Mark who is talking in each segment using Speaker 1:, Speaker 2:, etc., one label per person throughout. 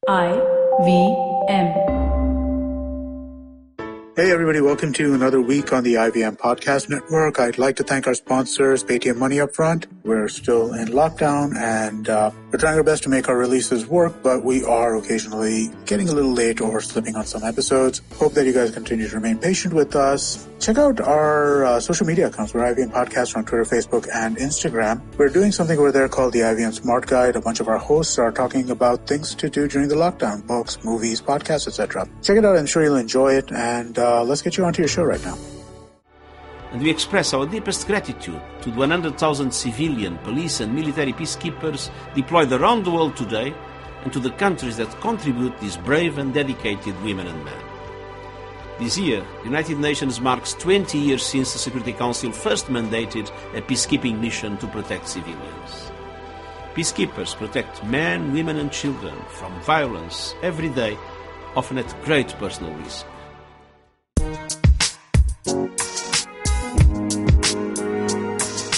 Speaker 1: IVM.
Speaker 2: Hey everybody, welcome to another week on the IVM Podcast Network. I'd like to thank our sponsors, Paytm Money Upfront. We're still in lockdown and we're trying our best to make our releases work, but we are occasionally getting a little late or slipping on some episodes. Hope that you guys continue to remain patient with us. Check out our social media accounts. We're IVM Podcast on Twitter, Facebook, and Instagram. We're doing something over there called the IVM Smart Guide. A bunch of our hosts are talking about things to do during the lockdown, books, movies, podcasts, etc. Check it out. I'm sure you'll enjoy it. And let's get you onto your show right now.
Speaker 3: And we express our deepest gratitude to the 100,000 civilian, police and military peacekeepers deployed around the world today, and to the countries that contribute these brave and dedicated women and men. This year, the United Nations marks 20 years since the Security Council first mandated a peacekeeping mission to protect civilians. Peacekeepers protect men, women and children from violence every day, often at great personal risk.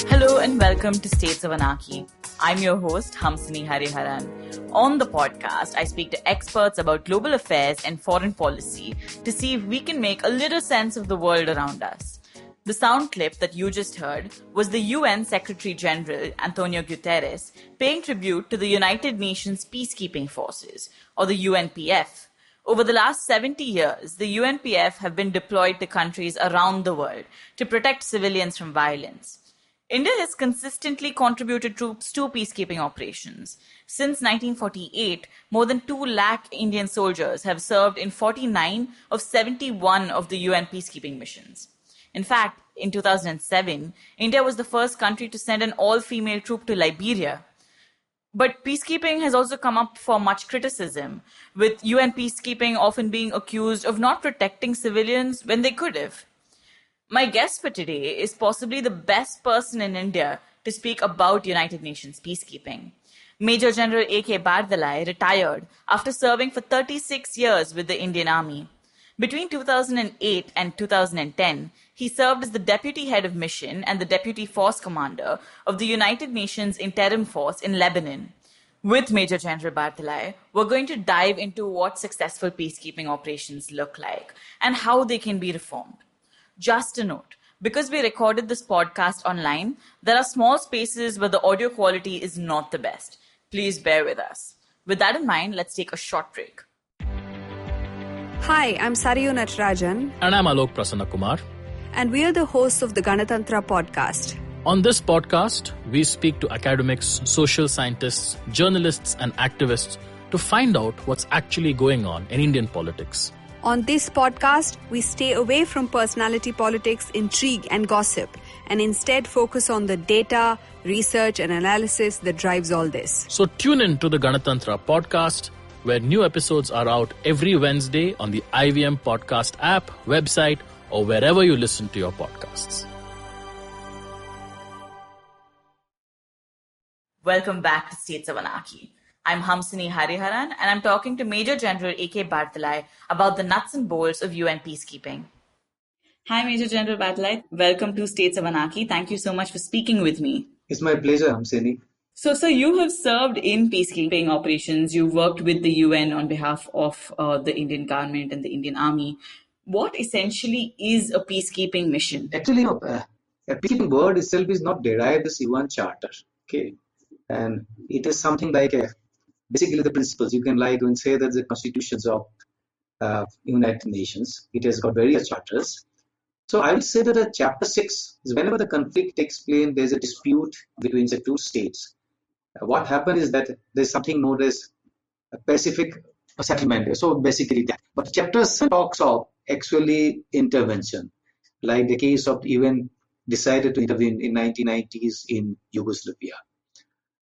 Speaker 4: Hello and welcome to States of Anarchy. I'm your host, Hamsini Hariharan. On the podcast, I speak to experts about global affairs and foreign policy to see if we can make a little sense of the world around us. The sound clip that you just heard was the UN Secretary General, Antonio Guterres, paying tribute to the United Nations Peacekeeping Forces, or the UNPF. Over the last 70 years, the UNPF have been deployed to countries around the world to protect civilians from violence. India has consistently contributed troops to peacekeeping operations. Since 1948, more than 2 lakh Indian soldiers have served in 49 of 71 of the UN peacekeeping missions. In fact, in 2007, India was the first country to send an all-female troop to Liberia. But peacekeeping has also come up for much criticism, with UN peacekeeping often being accused of not protecting civilians when they could have. My guest for today is possibly the best person in India to speak about United Nations peacekeeping. Major General A.K. Bardalai retired after serving for 36 years with the Indian Army. Between 2008 and 2010, he served as the Deputy Head of Mission and the Deputy Force Commander of the United Nations Interim Force in Lebanon. With Major General Bardalai, we're going to dive into what successful peacekeeping operations look like and how they can be reformed. Just a note, because we recorded this podcast online, there are small spaces where the audio quality is not the best. Please bear with us. With that in mind, let's take a short break.
Speaker 5: Hi, I'm Sarayu Natarajan.
Speaker 6: And I'm Alok Prasanna Kumar.
Speaker 5: And we are the hosts of the Ganatantra podcast.
Speaker 6: On this podcast, we speak to academics, social scientists, journalists and activists to find out what's actually going on in Indian politics.
Speaker 5: On this podcast, we stay away from personality politics, intrigue and gossip, and instead focus on the data, research and analysis that drives all this.
Speaker 6: So tune in to the Ganatantra podcast, where new episodes are out every Wednesday on the IVM Podcast app, website, or wherever you listen to your podcasts.
Speaker 4: Welcome back to States of Anarchy. I'm Hamsini Hariharan, and I'm talking to Major General A.K. Bardalai about the nuts and bolts of UN peacekeeping. Hi, Major General Bardalai. Welcome to States of Anarchy. Thank you so much for speaking with me.
Speaker 7: It's my pleasure, Hamsini.
Speaker 4: So, sir, you have served in peacekeeping operations. You've worked with the UN on behalf of the Indian government and the Indian Army. What essentially is a peacekeeping mission?
Speaker 7: Actually, a peacekeeping word itself is not derived as UN Charter. Okay, and it is something like basically the principles. You can even say that the constitutions of United Nations. It has got various charters. So I will say that Chapter 6 is whenever the conflict takes place, there's a dispute between the two states. What happens is that there's something known as a Pacific settlement. So basically that. But Chapter 7 talks of actually intervention, like the case of even decided to intervene in 1990s in Yugoslavia.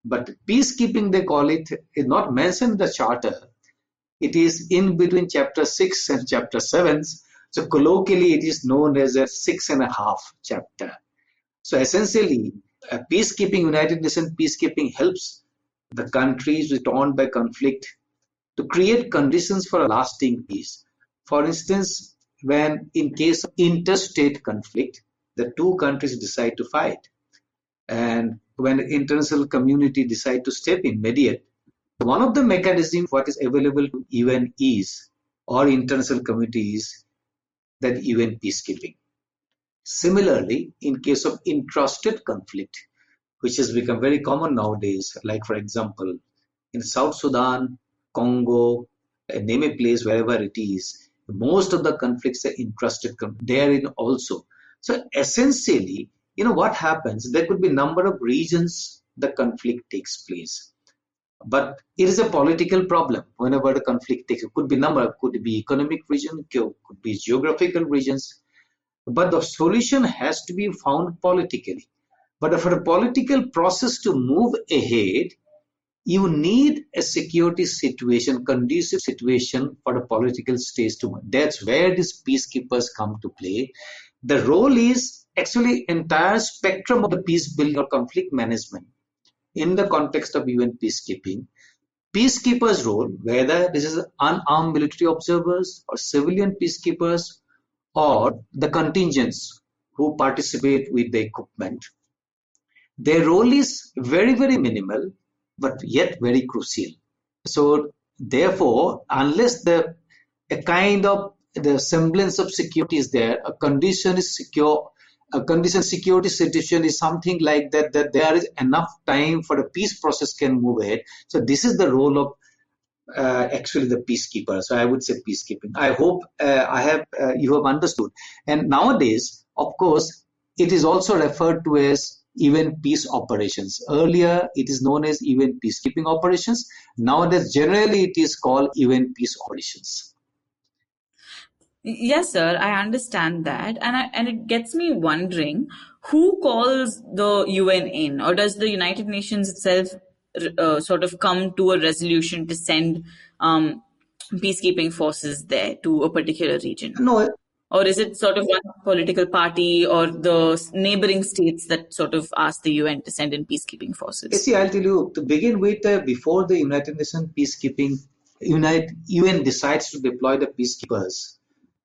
Speaker 7: But peacekeeping, they call it, is not mentioned in the charter. It is in between Chapter 6 and Chapter 7. So colloquially, it is known as a 6.5 chapter. So essentially, peacekeeping, United Nations peacekeeping helps the countries torn by conflict to create conditions for a lasting peace. For instance, when in case of interstate conflict, the two countries decide to fight. And when the international community decide to step in, mediate, One of the mechanisms what is available to UN is, or international community is, that UN peacekeeping. Similarly, in case of intrastate conflict, which has become very common nowadays, like for example, in South Sudan, Congo, name a place wherever it is, most of the conflicts are intrastate therein also. So essentially, what happens, there could be number of regions the conflict takes place. But it is a political problem whenever the conflict takes. It could be could be economic region, could be geographical regions. But the solution has to be found politically. But for a political process to move ahead, you need a security situation, conducive situation for the political stage to move. That's where these peacekeepers come to play. The role is actually entire spectrum of the peace building or conflict management in the context of UN peacekeeping. Peacekeepers' role, whether this is unarmed military observers or civilian peacekeepers or the contingents who participate with the equipment, their role is very, very minimal, but yet very crucial. So therefore, unless a kind of the semblance of security is there, a condition is secure, a condition security situation is something like that, that there is enough time for the peace process can move ahead. So this is the role of actually the peacekeeper. So I would say peacekeeping. I hope you have understood. And nowadays, of course, it is also referred to as even peace operations. Earlier, it is known as even peacekeeping operations. Nowadays, generally, it is called even peace operations.
Speaker 4: Yes, sir, I understand that. And it gets me wondering, who calls the UN in? Or does the United Nations itself sort of come to a resolution to send peacekeeping forces there to a particular region?
Speaker 7: No.
Speaker 4: Or is it sort of one political party or the neighboring states that sort of ask the UN to send in peacekeeping forces?
Speaker 7: See, I'll tell you, to begin with, before the United Nations peacekeeping, UN decides to deploy the peacekeepers.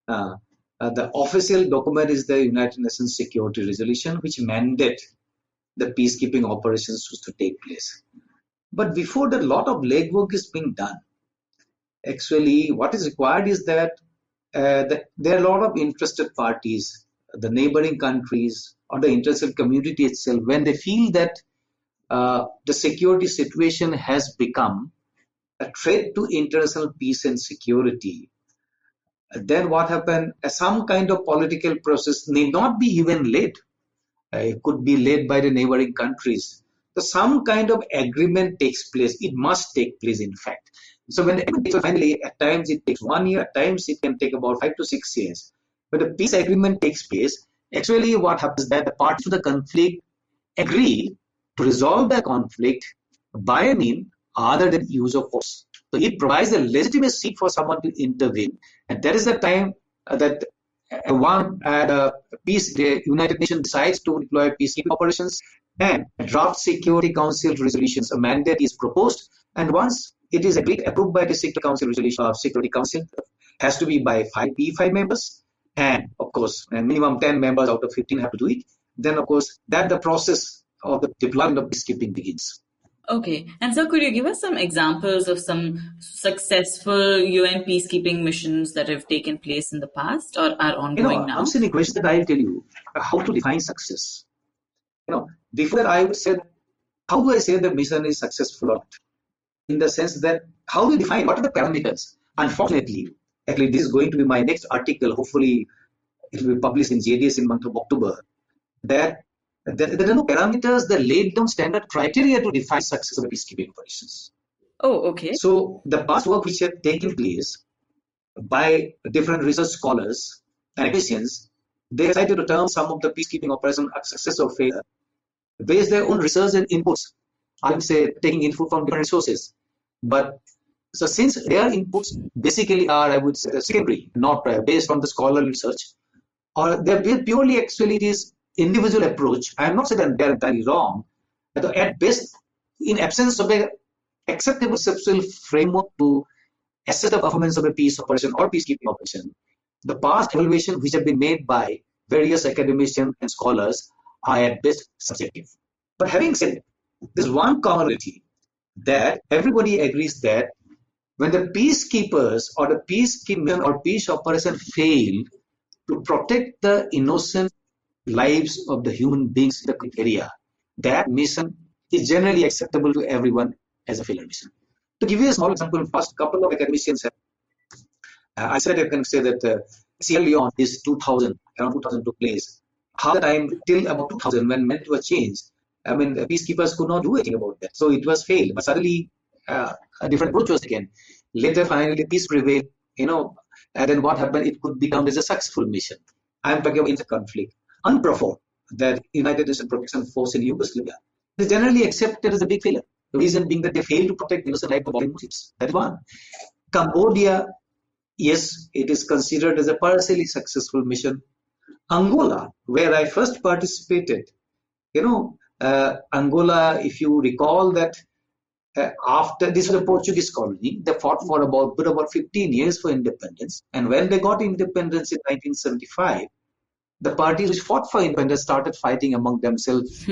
Speaker 7: The official document is the United Nations Security Resolution, which mandate the peacekeeping operations to take place. But before that, a lot of legwork is being done. Actually, what is required is that there are a lot of interested parties, the neighboring countries or the international community itself, when they feel that the security situation has become a threat to international peace and security, then what happened? Some kind of political process need not be even led. It could be led by the neighboring countries. So some kind of agreement takes place. It must take place, in fact. So when the agreement takes, finally, at times it takes 1 year, at times it can take about 5 to 6 years. But the peace agreement takes place. Actually, what happens is that the parties to the conflict agree to resolve the conflict by a means other than use of force. So it provides a legitimacy for someone to intervene. And that is the time that the United Nations decides to deploy peacekeeping operations, and draft Security Council resolutions. A mandate is proposed, and once it is approved by the Security Council resolution, Security Council has to be by 5 members, and of course, minimum 10 members out of 15 have to do it. Then, of course, that the process of the deployment of peacekeeping begins.
Speaker 4: Okay. And so could you give us some examples of some successful UN peacekeeping missions that have taken place in the past or are ongoing now?
Speaker 7: I'm a question that I'll tell you how to define success. Before that, I would say, how do I say the mission is successful or not? In the sense that, how do you define what are the parameters? Unfortunately, actually, this is going to be my next article. Hopefully, it will be published in JDS in month of October. That there are no parameters that laid down standard criteria to define success of peacekeeping operations.
Speaker 4: Oh, okay.
Speaker 7: So the past work which had taken place by different research scholars and academicians, they decided to term some of the peacekeeping operations a success or failure, based their own research and inputs. I would say taking input from different sources. But so since their inputs basically are, I would say, secondary, not based on the scholarly research, or they're purely actually it is individual approach. I am not saying that they are entirely wrong, but at best, in absence of an acceptable conceptual framework to assess the performance of a peace operation or peacekeeping operation, the past evaluation which have been made by various academicians and scholars are at best subjective. But having said, there's one commonality that everybody agrees that when the peacekeepers or the peacekeeping or peace operation fail to protect the innocent lives of the human beings in the area, that mission is generally acceptable to everyone as a failure mission. To give you a small example, first couple of academicians have, I said I can say that Sierra Leone is 2000, around 2000 took place. Half the time till about 2000 when meant were changed, I mean, the peacekeepers could not do anything about that. So it was failed. But suddenly a different approach was taken. Later, finally, peace prevailed, and then what happened? It could become as a successful mission. I'm talking about inter-conflict. UNPROFOR, that United Nations Protection Force in Yugoslavia, is generally accepted as a big failure. The reason being that they failed to protect innocent life of Muslims. That's one. Cambodia, yes, it is considered as a partially successful mission. Angola, where I first participated, Angola, if you recall that after this was a Portuguese colony, they fought for about 15 years for independence. And when they got independence in 1975, the parties which fought for independence started fighting among themselves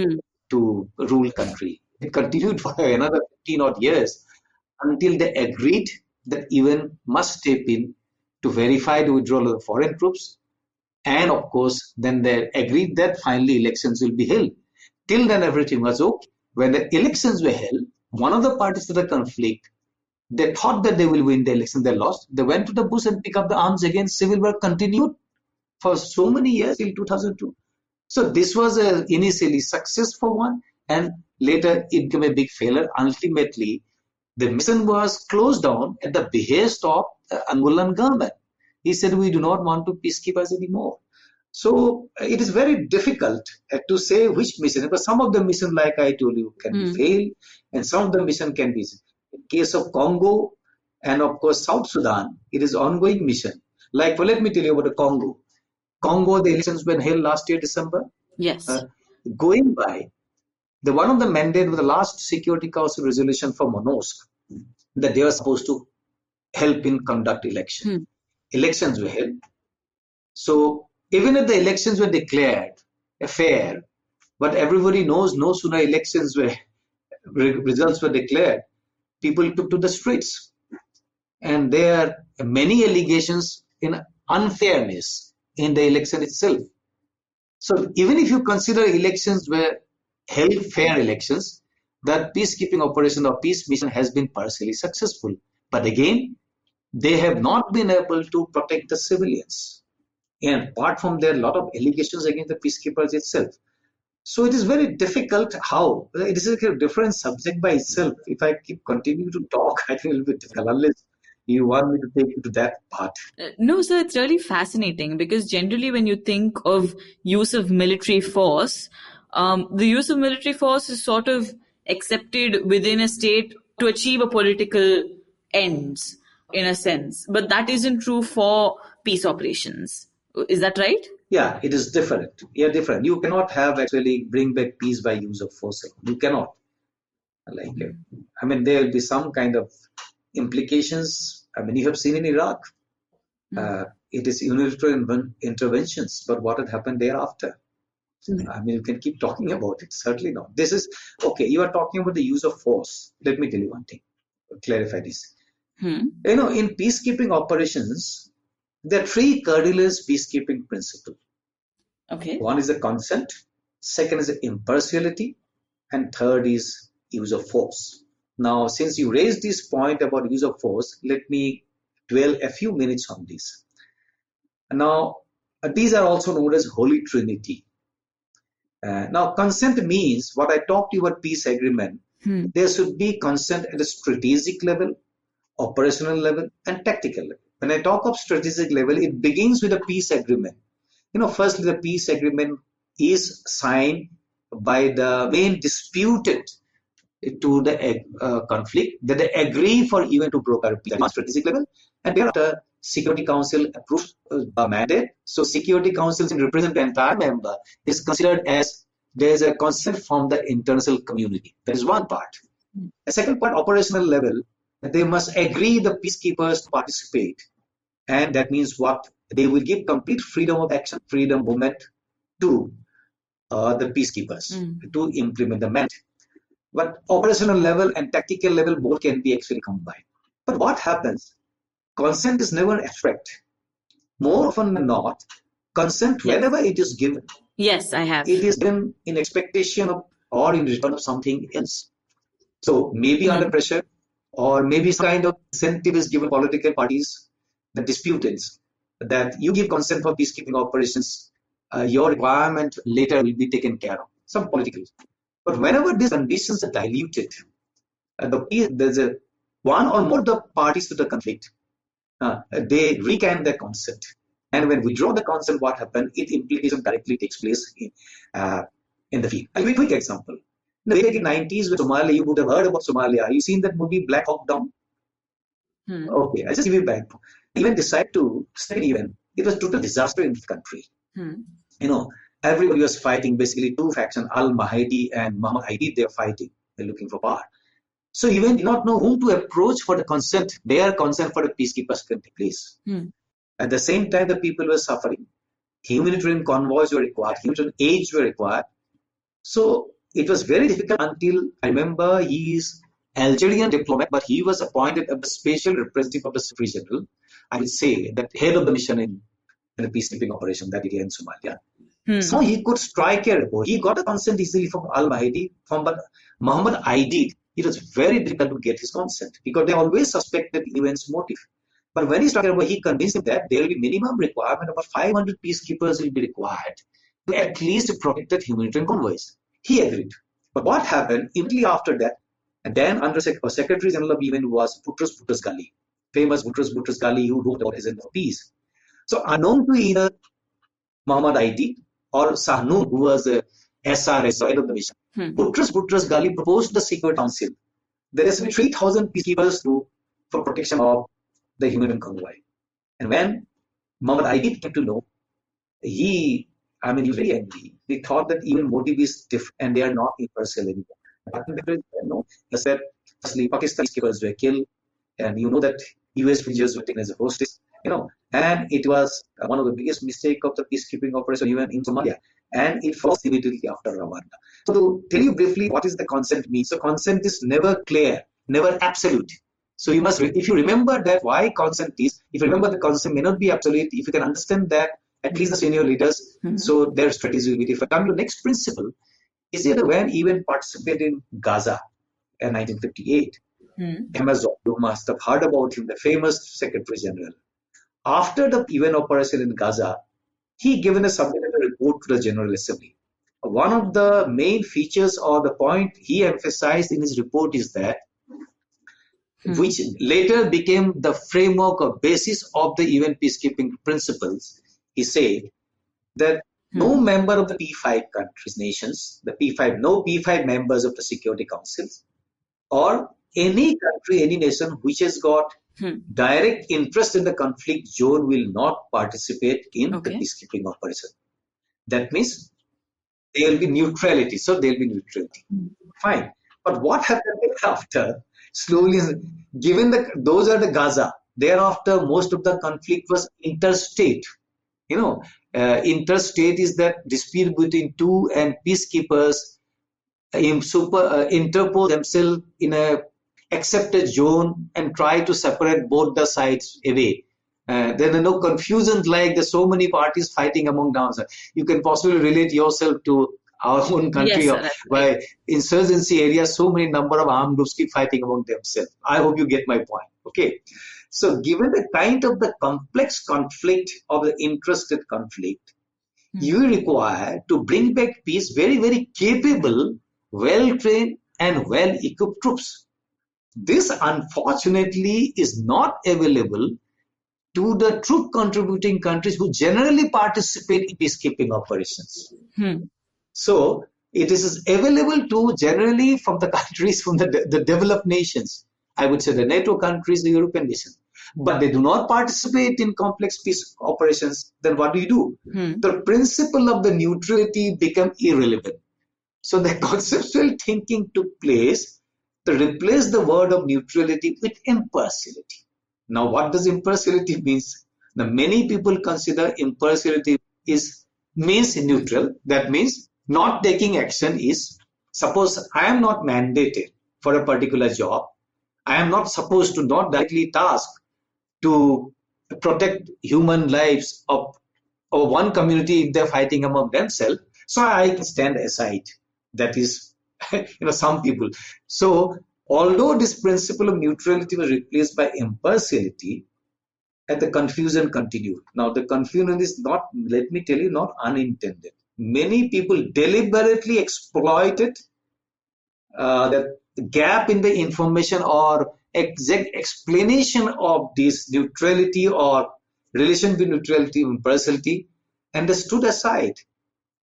Speaker 7: to rule country. It continued for another 15 odd years until they agreed that UN must step in to verify the withdrawal of the foreign troops. And of course, then they agreed that finally elections will be held. Till then, everything was okay. When the elections were held, one of the parties to the conflict, they thought that they will win the election, they lost. They went to the bush and picked up the arms again. Civil war continued for so many years till 2002. So this was a initially successful one, and later it became a big failure. Ultimately, the mission was closed down at the behest of the Angolan government. He said, we do not want to peacekeepers anymore. So it is very difficult to say which mission, but some of the mission, like I told you, can be failed, and some of the mission can be. In case of Congo and of course South Sudan, it is ongoing mission. Like, well, let me tell you about the Congo. Congo, the elections were held last year, December.
Speaker 4: Yes.
Speaker 7: Going by, one of the mandate of the last Security Council resolution for MONUSC, that they were supposed to help in conduct election. Elections were held. So even if the elections were declared fair, but everybody knows no sooner results were declared, people took to the streets. And there are many allegations in unfairness in the election itself. So even if you consider elections were held fair elections, that peacekeeping operation or peace mission has been partially successful. But again, they have not been able to protect the civilians. And apart from there, a lot of allegations against the peacekeepers itself. So it is very difficult how, it is a different subject by itself. If I keep continuing to talk, I think it will be difficult unless you want me to take you to that part.
Speaker 4: No, sir, it's really fascinating because generally when you think of use of military force, the use of military force is sort of accepted within a state to achieve a political ends, in a sense. But that isn't true for peace operations. Is that right?
Speaker 7: Yeah, it is different. Yeah, different. You cannot have actually bring back peace by use of force. You cannot. I mean, there will be some kind of implications. I mean, you have seen in Iraq, it is unilateral interventions, but what had happened thereafter? I mean, you can keep talking about it. Certainly not. This is, okay, you are talking about the use of force. Let me tell you one thing, clarify this. In peacekeeping operations, there are three cardinal peacekeeping principles.
Speaker 4: Okay.
Speaker 7: One is the consent, second is the impartiality, and third is use of force. Now, since you raised this point about use of force, let me dwell a few minutes on this. Now, these are also known as Holy Trinity. Now, consent means what I talked to you about peace agreement. There should be consent at a strategic level, operational level, and tactical level. When I talk of strategic level, it begins with a peace agreement. Firstly, the peace agreement is signed by the main disputed to the conflict, that they agree for even to broker peace at strategic level, and thereafter Security Council approves the mandate. So Security Council represent the entire member is considered as there is a consent from the international community. That is one part. The second part, operational level, they must agree the peacekeepers to participate, and that means what? They will give complete freedom of action, freedom movement to the peacekeepers to implement the mandate. But operational level and tactical level both can be actually combined. But what happens? Consent is never abstract. More often than not, consent, whenever it is given,
Speaker 4: Yes, I have.
Speaker 7: it is given in expectation of or in return of something else. So maybe under pressure, or maybe some kind of incentive is given political parties, the disputants, that you give consent for peacekeeping operations, your requirement later will be taken care of, some political. But whenever these conditions are diluted, there's one or more of the parties to the conflict, they recant their consent. And when we withdraw the consent, what happens? Its implication directly takes place in the field. I'll give you a quick example. In the late 90s with Somalia, you would have heard about Somalia. You seen that movie Black Hawk Down? Okay, I'll just give you back. Even decided to stay even. It was a total disaster in the country. Everybody was fighting, basically two factions, Al-Mahdi and Muhammad Aidid, they're fighting. They're looking for power. So even did not know whom to approach for the consent, their consent for the peacekeepers can take place. At the same time, the people were suffering. Humanitarian convoys were required, humanitarian aids were required. So it was very difficult until, I remember, he is Algerian diplomat, but he was appointed as the special representative of the Secretary General, I would say, that head of the mission in the peacekeeping operation that area in Somalia. So he could strike a report. He got a consent easily from Al-Mahdi, from Muhammad Aidid. It was very difficult to get his consent because they always suspected events motive. But when he struck a report, he convinced him that there will be minimum requirement, about 500 peacekeepers will be required to at least protect the humanitarian convoys. He agreed. But what happened immediately after that, and then under Secretary General of UN was Boutros Boutros-Ghali, famous Boutros Boutros-Ghali, who wrote about Agenda of Peace. So unknown to either Muhammad Aidid or Sahnoun, who was a SRS, head of the mission, Boutros Boutros-Ghali proposed to the Security Council there is 3,000 peacekeepers for protection of the humanitarian convoy. And when Muhammad Aidid came to know, he was very angry. He thought that even motive is different and they are not impartial anymore. He said, firstly, Pakistani peacekeepers were killed, and you know that US soldiers were taken as a hostage, and it was one of the biggest mistakes of the peacekeeping operation even in Somalia, and it falls immediately after Rwanda. So to tell you briefly what is the consent means, so consent is never clear, never absolute. So you must, if you remember that why consent is, if you remember the consent may not be absolute, if you can understand that, at least the senior leaders, so their strategy will be different. Come to the next principle, is that when even participated in Gaza in 1958, Amazon, you must have heard about him, the famous Secretary General. After the UN operation in Gaza, he submitted a report to the General Assembly. One of the main features or the point he emphasized in his report is that, which later became the framework or basis of the UN peacekeeping principles, he said that no member of the P5 countries, nations, no P5 members of the Security Councils, or any country, any nation which has got direct interest in the conflict zone will not participate in the peacekeeping operation. That means there will be neutrality. So there will be neutrality. Fine. But what happened after? Slowly, given those are the Gaza, thereafter most of the conflict was interstate. Interstate is that dispute between two, and peacekeepers interpose themselves in a accepted zone and try to separate both the sides away. There are no confusions like there's so many parties fighting among themselves. You can possibly relate yourself to our own country, where insurgency areas, so many number of armed groups keep fighting among themselves. I hope you get my point. Okay. So given the kind of the complex conflict of the interested conflict, you require to bring back peace very, very capable, well-trained and well-equipped troops. This unfortunately is not available to the troop contributing countries who generally participate in peacekeeping operations. So it is available to generally from the countries, from the developed nations, I would say the NATO countries, the European nations, but they do not participate in complex peace operations. Then what do? The principle of the neutrality become irrelevant. So the conceptual thinking took place to replace the word of neutrality with impartiality. Now, what does impartiality means? Now, many people consider impartiality means neutral. That means not taking action is Suppose I am not mandated for a particular job. I am not supposed to, not directly tasked to protect human lives of one community if they're fighting among themselves. So I can stand aside. That is, some people. So although this principle of neutrality was replaced by impartiality, and the confusion continued. Now the confusion is not, let me tell you, not unintended. Many people deliberately exploited the gap in the information or exact explanation of this neutrality or relation between neutrality and impartiality, and they stood aside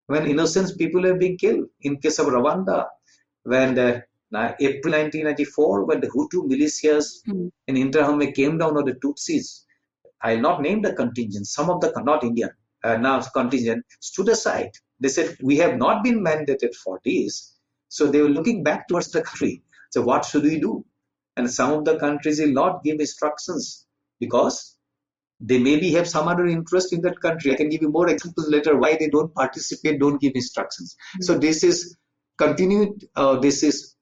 Speaker 7: when innocent people have been killed. In case of Rwanda, when April 1994, when the Hutu militias in Interahamwe came down on the Tutsis, I'll not name the contingent, some of the, not Indian, now contingent, stood aside. They said, we have not been mandated for this. So they were looking back towards the country. So what should we do? And some of the countries will not give instructions because they maybe have some other interest in that country. I can give you more examples later why they don't participate, don't give instructions. So this is continued, this is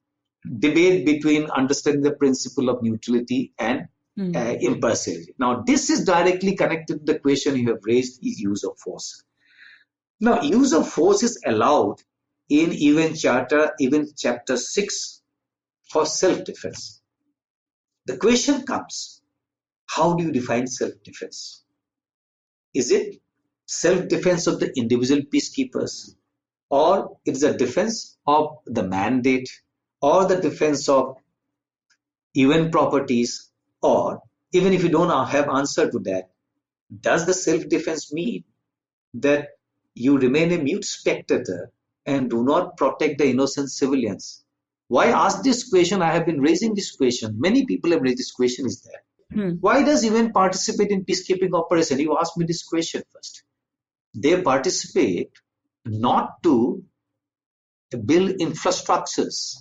Speaker 7: debate between understanding the principle of neutrality and impartiality. Now, this is directly connected to the question you have raised, is use of force. Now, use of force is allowed in even chapter 6 for self-defense. The question comes, how do you define self-defense? Is it self-defense of the individual peacekeepers, or it is a defense of the mandate, or the defense of UN properties, or even if you don't have answer to that, does the self-defense mean that you remain a mute spectator and do not protect the innocent civilians? Why ask this question? I have been raising this question. Many people have raised this question, is that why does UN participate in peacekeeping operation? You asked me this question first. They participate not to build infrastructures.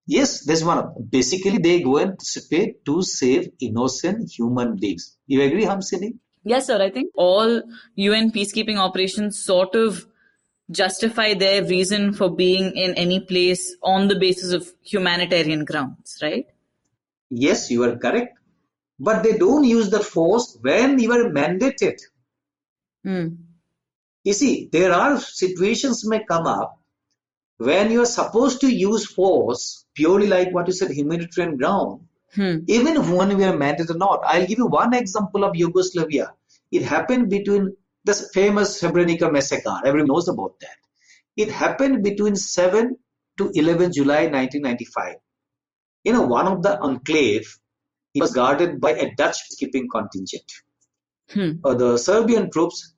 Speaker 7: Yes, there's one. Basically, they go and participate to save innocent human beings. You agree, Hamsini?
Speaker 4: Yes, sir. I think all UN peacekeeping operations sort of justify their reason for being in any place on the basis of humanitarian grounds, right?
Speaker 7: Yes, you are correct. But they don't use the force when you are mandated. You see, there are situations may come up when you are supposed to use force purely like what you said, humanitarian ground, even if when we are mandated or not. I'll give you one example of Yugoslavia. It happened between the famous Srebrenica massacre. Everyone knows about that. It happened between 7 to 11 July 1995. One of the enclave, it was guarded by a Dutch peacekeeping contingent. The Serbian troops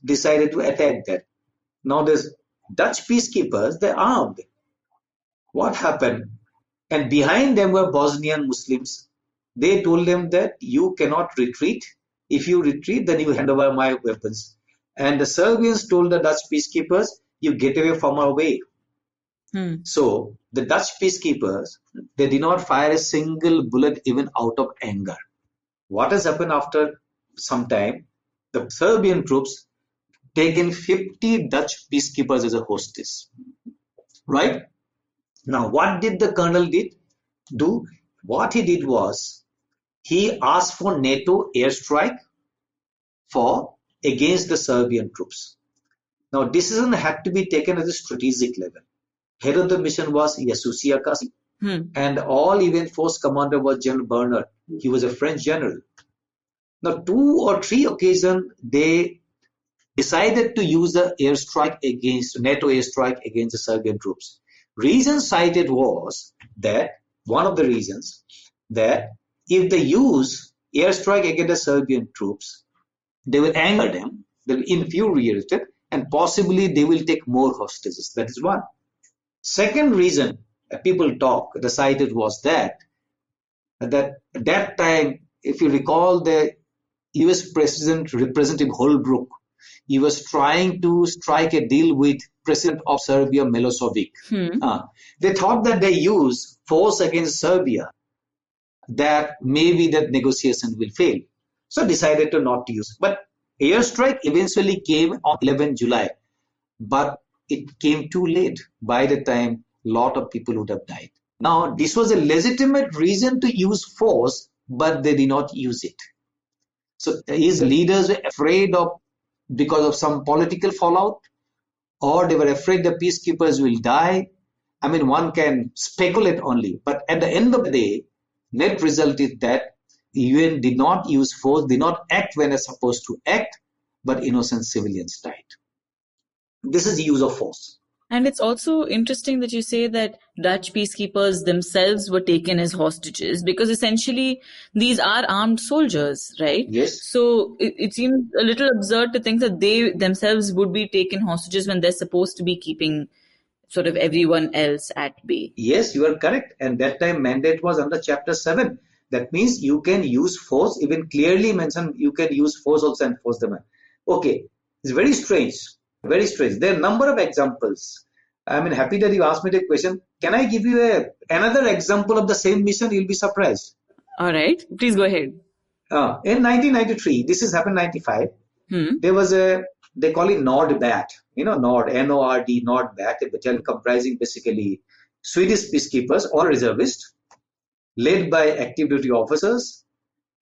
Speaker 7: decided to attack that. Now there's Dutch peacekeepers, they're armed. What happened? And behind them were Bosnian Muslims. They told them that you cannot retreat. If you retreat, then you hand over my weapons. And the Serbians told the Dutch peacekeepers, you get away from our way. So the Dutch peacekeepers, they did not fire a single bullet even out of anger. What has happened after some time? The Serbian troops taken 50 Dutch peacekeepers as a hostage. Right? Now, what did the colonel do? What he did was, he asked for NATO airstrike against the Serbian troops. Now, decision had to be taken at a strategic level. Head of the mission was Yasusi Akasi, and all event force commander was General Bernard. He was a French general. Now, 2 or 3 occasions, they decided to use the NATO airstrike against the Serbian troops. Reason cited was that, one of the reasons, that if they use airstrike against the Serbian troops, they will anger them, they will infuriate them, and possibly they will take more hostages. That is one. Second reason people cited was that at that time, if you recall, the US President Representative Holbrooke, he was trying to strike a deal with President of Serbia, Milosevic. They thought that they use force against Serbia, that maybe that negotiation will fail. So decided to not use. But airstrike eventually came on 11 July. But it came too late by the time lot of people would have died. Now, this was a legitimate reason to use force, but they did not use it. So his leaders were afraid of, because of some political fallout, or they were afraid the peacekeepers will die. I mean, one can speculate only. But at the end of the day, net result is that the UN did not use force, did not act when it's supposed to act, but innocent civilians died. This is the use of force.
Speaker 4: And it's also interesting that you say that Dutch peacekeepers themselves were taken as hostages, because essentially these are armed soldiers, right?
Speaker 7: Yes.
Speaker 4: So it seems a little absurd to think that they themselves would be taken hostages when they're supposed to be keeping sort of everyone else at bay.
Speaker 7: Yes, you are correct. And that time mandate was under Chapter 7. That means you can use force, even clearly mentioned you can use force also and force them. Okay, it's very strange. Very strange. There are a number of examples. I'm happy that you asked me the question. Can I give you another example of the same mission? You'll be surprised.
Speaker 4: All right. Please go ahead.
Speaker 7: In 1993, this has happened 95, there was they call it NORDBAT. NORD, N-O-R-D, NORDBAT, a battalion comprising basically Swedish peacekeepers or reservists, led by active duty officers,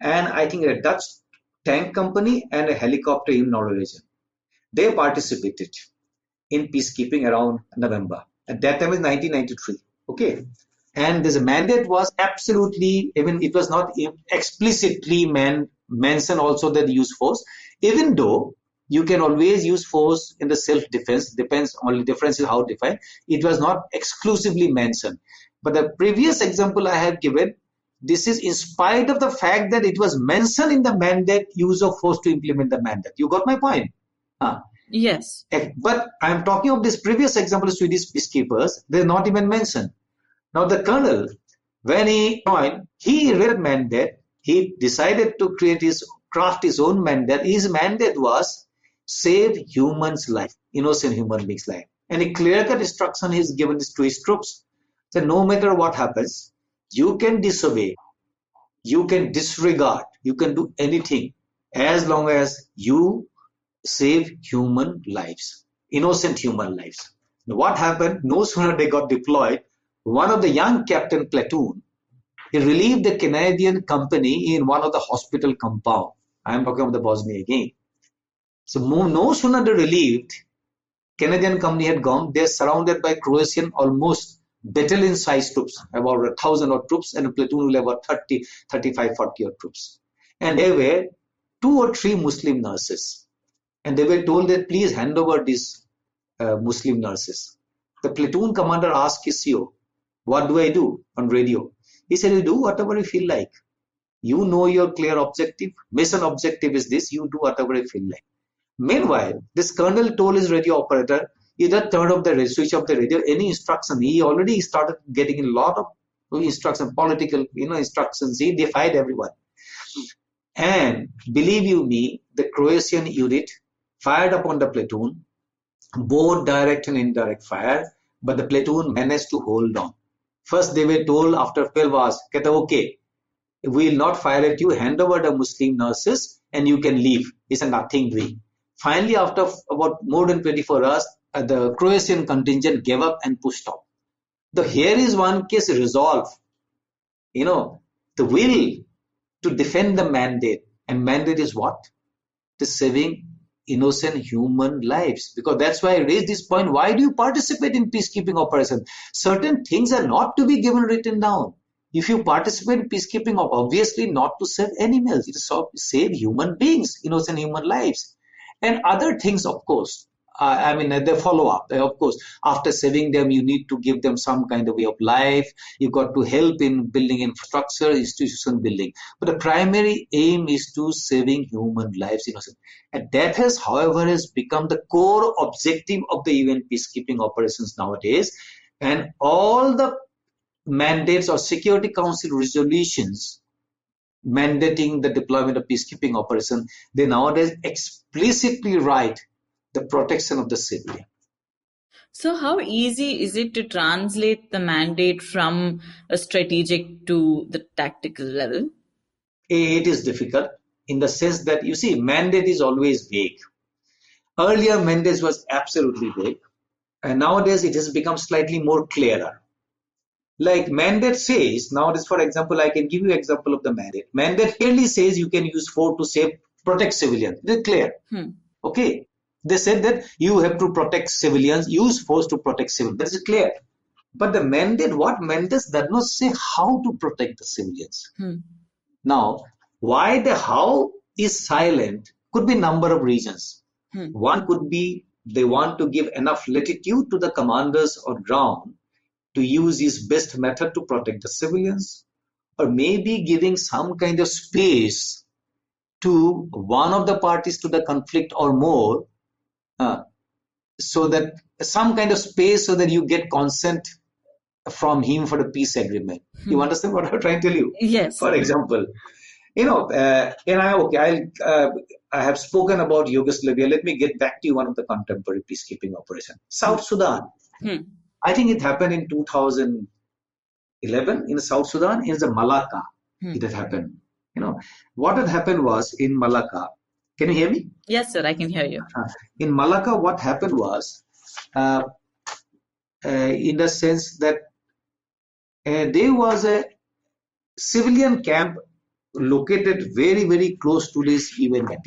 Speaker 7: and I think a Dutch tank company and a helicopter in Norwegian. They participated in peacekeeping around November. At that time is 1993. Okay. And this mandate was absolutely, even it was not explicitly mentioned also that use force, even though you can always use force in the self-defense, depends, only difference is how defined. It was not exclusively mentioned. But the previous example I have given, this is in spite of the fact that it was mentioned in the mandate, use of force to implement the mandate. You got my point?
Speaker 4: Yes.
Speaker 7: But I'm talking of this previous example of Swedish peacekeepers, they're not even mentioned. Now the colonel, when he joined, he read mandate, he decided to craft his own mandate. His mandate was save humans' life, innocent human beings' life. And a clear-cut instruction is given to his troops. So no matter what happens, you can disobey, you can disregard, you can do anything as long as you save human lives, innocent human lives. Now, what happened? No sooner they got deployed, one of the young captain platoon, he relieved the Canadian company in one of the hospital compound. I am talking about the Bosnia again. So no sooner they relieved, Canadian company had gone, they're surrounded by Croatian almost battalion-sized troops, about 1,000 odd troops, and a platoon will have about 30, 35, 40 odd troops. And there were 2 or 3 Muslim nurses. And they were told that please hand over these Muslim nurses. The platoon commander asked his CO, what do I do on radio? He said, you do whatever you feel like. You know your clear objective. Mission objective is this. You do whatever you feel like. Meanwhile, this colonel told his radio operator, either turn off the radio, switch off the radio, any instruction. He already started getting a lot of instructions, political instructions. He defied everyone. And believe you me, the Croatian unit fired upon the platoon, both direct and indirect fire, but the platoon managed to hold on. First, they were told after 12 hours, okay, we will not fire at you, hand over the Muslim nurses and you can leave. It's a nothing doing. Finally, after about more than 24 hours, the Croatian contingent gave up and pushed off. Here is one case resolve, the will to defend the mandate. And mandate is what? The saving innocent human lives. Because that's why I raised this point. Why do you participate in peacekeeping operations? Certain things are not to be given written down. If you participate in peacekeeping, obviously not to save animals. It is to save human beings, innocent human lives. And other things, of course. They follow up. Of course, after saving them, you need to give them some kind of way of life. You got to help in building infrastructure, institution building. But the primary aim is to saving human lives, innocent. And that has, however, has become the core objective of the UN peacekeeping operations nowadays. And all the mandates or Security Council resolutions mandating the deployment of peacekeeping operation, they nowadays explicitly write the protection of the civilian.
Speaker 4: So how easy is it to translate the mandate from a strategic to the tactical level?
Speaker 7: It is difficult in the sense that, you see, mandate is always vague. Earlier, mandate was absolutely vague. And nowadays it has become slightly more clearer. Like mandate says, nowadays, for example, I can give you example of the mandate. Mandate clearly says you can use force to protect civilians. They're clear. Okay. They said that you have to protect civilians, use force to protect civilians. That is clear. But the mandate, what mandate does not say how to protect the civilians. Now, why the how is silent could be number of reasons. One could be they want to give enough latitude to the commanders on ground to use his best method to protect the civilians, or maybe giving some kind of space to one of the parties to the conflict or more, so that some kind of space so that you get consent from him for the peace agreement. You understand what I'm trying to tell you?
Speaker 4: Yes.
Speaker 7: For example, I have spoken about Yugoslavia. Let me get back to you one of the contemporary peacekeeping operations. South Sudan. I think it happened in 2011 in South Sudan. In the Malacca, it had happened. What had happened was in Malacca. Can you hear me?
Speaker 4: Yes, sir, I can hear you.
Speaker 7: In Malacca, what happened was, in the sense that there was a civilian camp located very, very close to this event.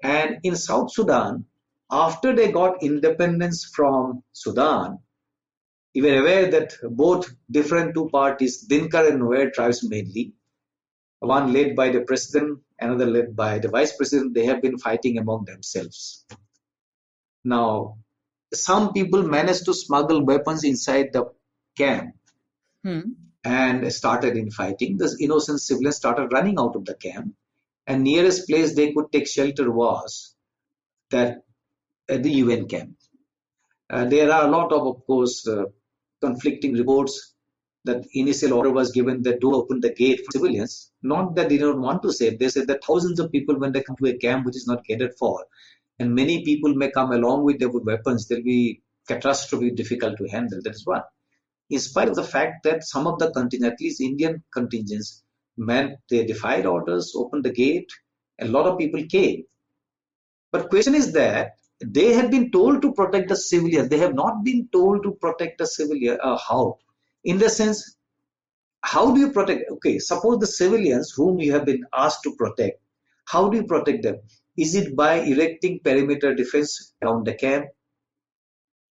Speaker 7: And in South Sudan, after they got independence from Sudan, you were aware that both different two parties, Dinkar and Nuer tribes mainly, one led by the president, another led by the vice president, they have been fighting among themselves. Now, some people managed to smuggle weapons inside the camp and started in fighting. The innocent civilians started running out of the camp, and nearest place they could take shelter was that at the UN camp. There are a lot of course, conflicting reports that initial order was given that don't open the gate for civilians. Not that they don't want to save. They said that thousands of people, when they come to a camp which is not catered for, and many people may come along with their weapons, they'll be catastrophe difficult to handle. That is one. In spite of the fact that some of the contingents, at least Indian contingents, they defied orders, opened the gate, a lot of people came. But question is that they have been told to protect the civilians. They have not been told to protect the civilian. How? In the sense, how do you protect? Okay, suppose the civilians whom you have been asked to protect, how do you protect them? Is it by erecting perimeter defense around the camp?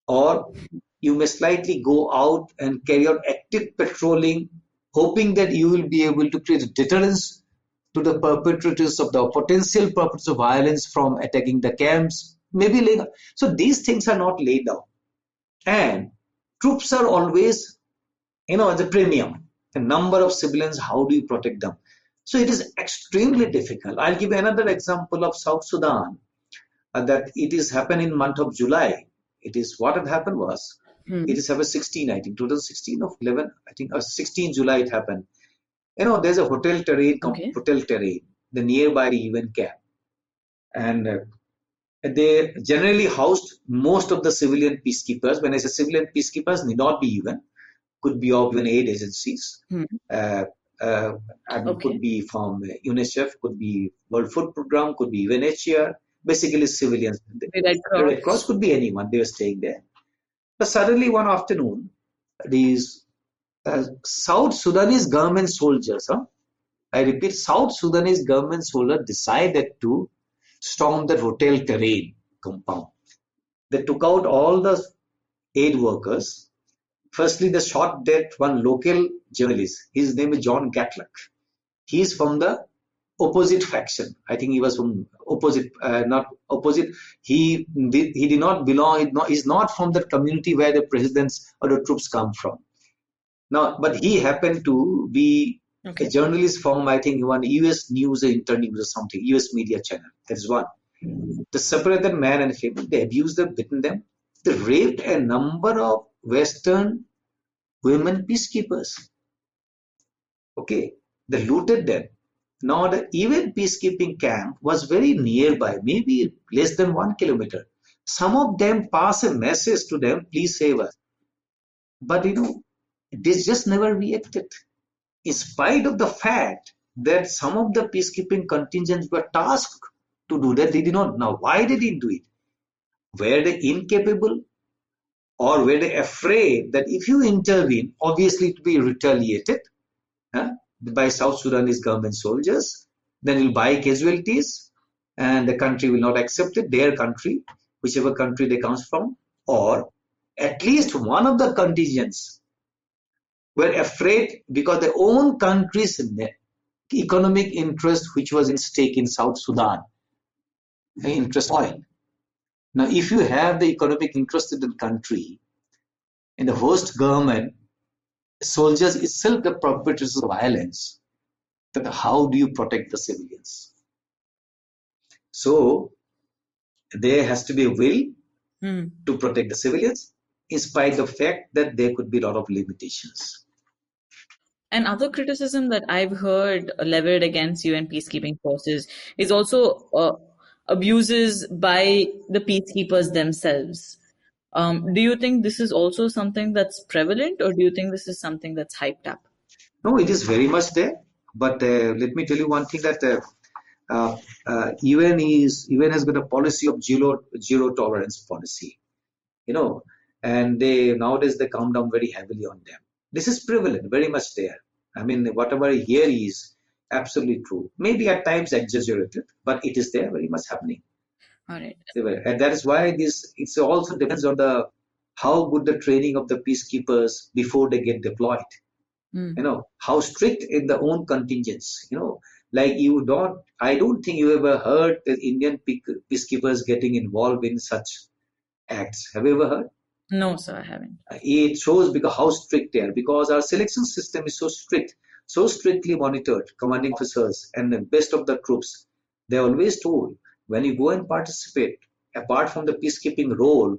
Speaker 7: Or you may slightly go out and carry out active patrolling, hoping that you will be able to create deterrence to the perpetrators of the potential perpetrators of violence from attacking the camps. Maybe later. So these things are not laid down. And troops are always, at the premium. A number of civilians, how do you protect them? So it is extremely difficult. I'll give another example of South Sudan, that it is happened in month of July. It is what had happened was, it is happened 16, I think, 2016 of 11, I think, 16 July it happened. There's a hotel terrain, the nearby UN camp. And they generally housed most of the civilian peacekeepers. When I say civilian peacekeepers, need not be UN, could be of UN aid agencies. Could be from UNICEF, could be World Food Program, could be UNHCR, basically civilians. The Red Cross could be anyone, they were staying there. But suddenly one afternoon, these South Sudanese government soldiers, I repeat, South Sudanese government soldiers decided to storm the hotel terrain compound. They took out all the aid workers. Firstly, they shot dead one local journalist. His name is John Gatluck. He is from the opposite faction. I think he was from opposite, not opposite. He did not belong. He's not from the community where the presidents or the troops come from. Now, but he happened to be a journalist from, I think, one US news or internews or something, US media channel. That is one. They separated man and female. They abused them, beaten them. They raped a number of Western women peacekeepers. Okay, they looted them. Now, the UN peacekeeping camp was very nearby, maybe less than 1 kilometer. Some of them pass a message to them, please save us. But they just never reacted. In spite of the fact that some of the peacekeeping contingents were tasked to do that, they did not. Now, why they didn't do it? Were they incapable? or were they afraid that if you intervene, obviously it will be retaliated by South Sudanese government soldiers, then you'll buy casualties and the country will not accept it, their country, whichever country they comes from, or at least one of the contingents were afraid because their own country's economic interest, which was in stake in South Sudan, interest oil. Now, if you have the economic interest in the country, in the host government, soldiers itself the perpetrators of violence, then how do you protect the civilians? So there has to be a will to protect the civilians, in spite of the fact that there could be a lot of limitations.
Speaker 4: And other criticism that I've heard leveled against UN peacekeeping forces is also abuses by the peacekeepers themselves. Do you think this is also something that's prevalent, or do you think this is something that's hyped up?
Speaker 7: No, it is very much there. But let me tell you one thing that UN has been a policy of zero tolerance policy, and nowadays they come down very heavily on them. This is prevalent, very much there. I mean, whatever here is absolutely true. Maybe at times exaggerated, but it is there, very much happening.
Speaker 4: All right.
Speaker 7: And that is why it also depends on how good the training of the peacekeepers before they get deployed. How strict in the own contingents. Like I don't think you ever heard the Indian peacekeepers getting involved in such acts. Have you ever heard?
Speaker 4: No, sir, I haven't.
Speaker 7: It shows because how strict they are, because our selection system is so strict, so strictly monitored. Commanding officers and the best of the troops, they're always told, when you go and participate, apart from the peacekeeping role,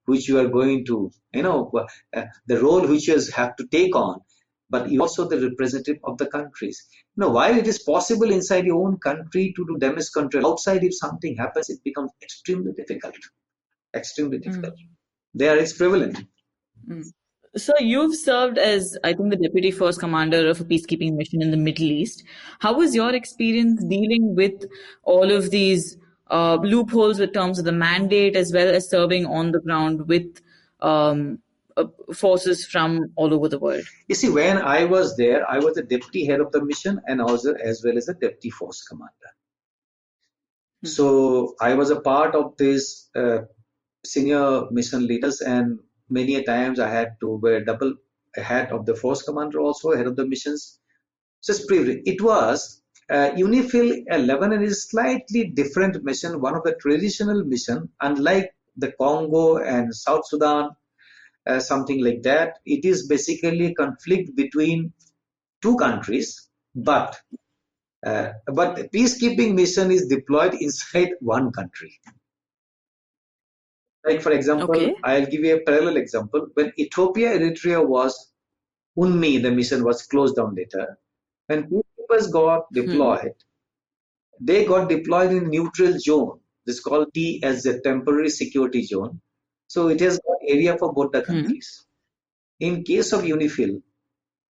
Speaker 7: which you are going to, the role which you have to take on, but you also the representative of the countries. While it is possible inside your own country to do damage control, outside if something happens, it becomes extremely difficult. Extremely difficult. There it's prevalent.
Speaker 4: So you've served as, I think, the deputy first commander of a peacekeeping mission in the Middle East. How was your experience dealing with all of these loopholes in terms of the mandate, as well as serving on the ground with forces from all over the world?
Speaker 7: You see, when I was there, I was the deputy head of the mission and also as well as the deputy force commander. So I was a part of this senior mission leaders, and many a times I had to wear double hat of the force commander, also head of the missions. Just briefly, it was UNIFIL 11 and is slightly different mission, one of the traditional mission, unlike the Congo and South Sudan, something like that. It is basically a conflict between two countries, but the peacekeeping mission is deployed inside one country. Like, for example, I'll give you a parallel example. When Ethiopia, Eritrea was UNMI, the mission was closed down later. When peacekeepers got deployed, they got deployed in neutral zone. This is called T as a temporary security zone. So it has got area for both the countries. In case of UNIFIL,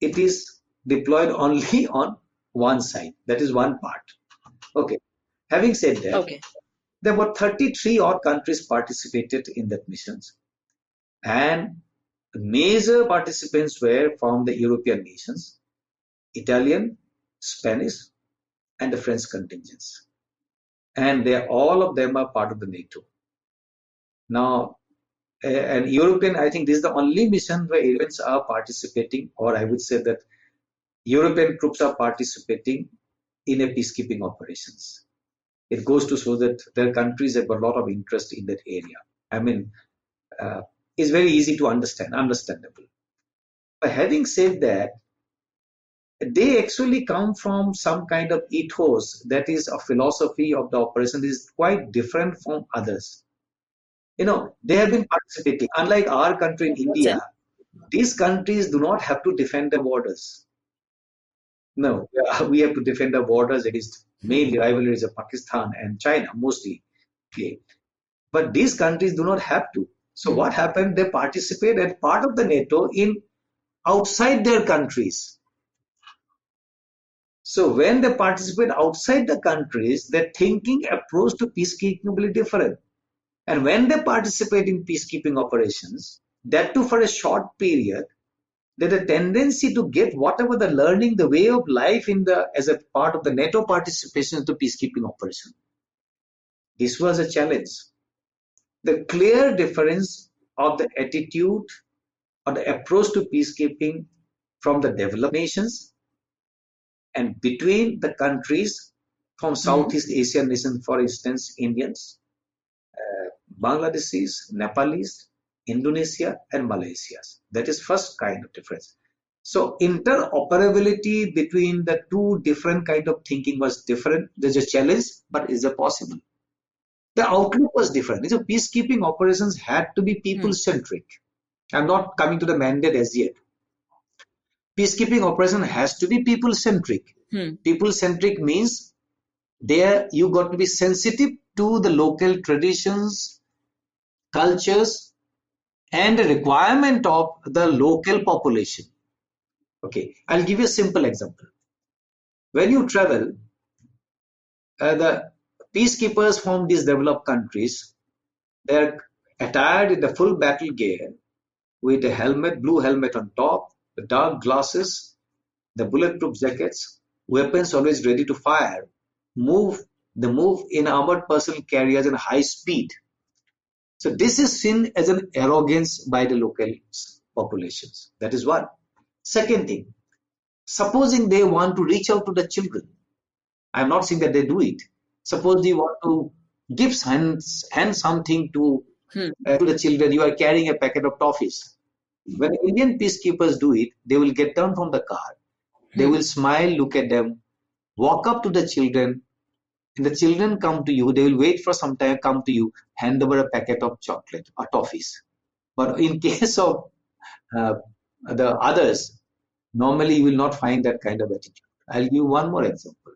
Speaker 7: it is deployed only on one side. That is one part. Okay. Having said that, there were 33 odd countries participated in that missions, and major participants were from the European nations, Italian, Spanish, and the French contingents, and all of them are part of the NATO. Now, and European, I think this is the only mission where Europeans are participating, or I would say that European troops are participating in a peacekeeping operations. It goes to show that their countries have a lot of interest in that area. I mean, it's very easy to understandable. But having said that, they actually come from some kind of ethos, that is a philosophy of the operation is quite different from others. They have been participating. Unlike our country in India, these countries do not have to defend the borders. No, we have to defend our borders against mainly rivalries of Pakistan and China, mostly. Okay. But these countries do not have to. So what happened? They participate as part of the NATO in outside their countries. So when they participate outside the countries, their thinking approach to peacekeeping will be different. And when they participate in peacekeeping operations, that too for a short period, there's a tendency to get whatever the learning, the way of life as a part of the NATO participation to peacekeeping operation. This was a challenge. The clear difference of the attitude or the approach to peacekeeping from the developed nations and between the countries from Southeast Asian nations, for instance, Indians, Bangladeshis, Nepalese, Indonesia, and Malaysia. That is first kind of difference. So interoperability between the two different kind of thinking was different. There's a challenge, but is it possible? The outlook was different. So peacekeeping operations had to be people-centric. I'm not coming to the mandate as yet. Peacekeeping operation has to be people-centric. People-centric means there you got to be sensitive to the local traditions, cultures, and the requirement of the local population. Okay, I'll give you a simple example. When you travel, the peacekeepers from these developed countries, they're attired in the full battle gear with a helmet, blue helmet on top, the dark glasses, the bulletproof jackets, weapons always ready to fire, move in armored personnel carriers in high speed. So this is seen as an arrogance by the local populations. That is one. Second thing, supposing they want to reach out to the children. I'm not saying that they do it. Suppose they want to give hand something to the children. You are carrying a packet of toffees. When Indian peacekeepers do it, they will get down from the car. They will smile, look at them, walk up to the children, and the children come to you. They will wait for some time, come to you, hand over a packet of chocolate or toffees. But in case of the others, normally you will not find that kind of attitude. I'll give you one more example.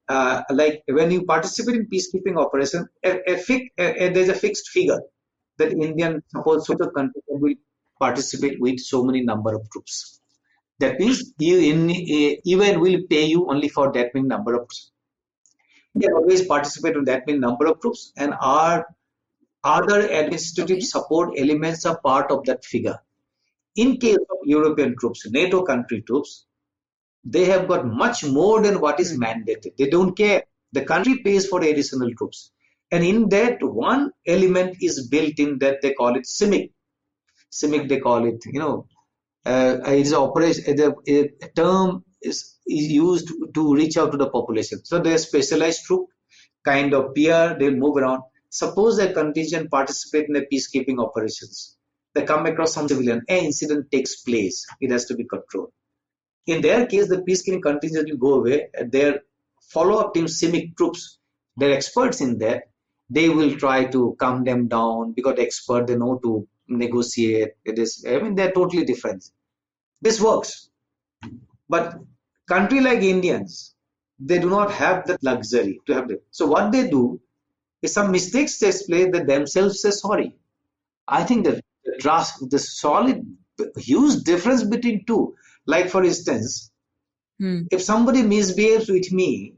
Speaker 7: Like when you participate in peacekeeping operation, there's a fixed figure that Indian suppose so country will participate with so many number of troops. That means UN will pay you only for that many number of troops. We always participate in that many number of troops, and our other administrative support elements are part of that figure. In case of European troops, NATO country troops, they have got much more than what is mandated. They don't care. The country pays for additional troops. And in that, one element is built in that they call it CIMIC. CIMIC, they call it, it is operation. A term is used to reach out to the population. So they are specialized troop, kind of peer, they'll move around. Suppose a contingent participate in the peacekeeping operations. They come across some civilian, an incident takes place. It has to be controlled. In their case, the peacekeeping contingent will go away. Their follow-up team, CIMIC troops, they're experts in that. They will try to calm them down because the expert, they know to negotiate. They're totally different. This works. But country like Indians, they do not have that luxury to have that. So what they do is some mistakes takes place, they themselves say sorry. I think that the solid, huge difference between two. Like for instance, if somebody misbehaves with me,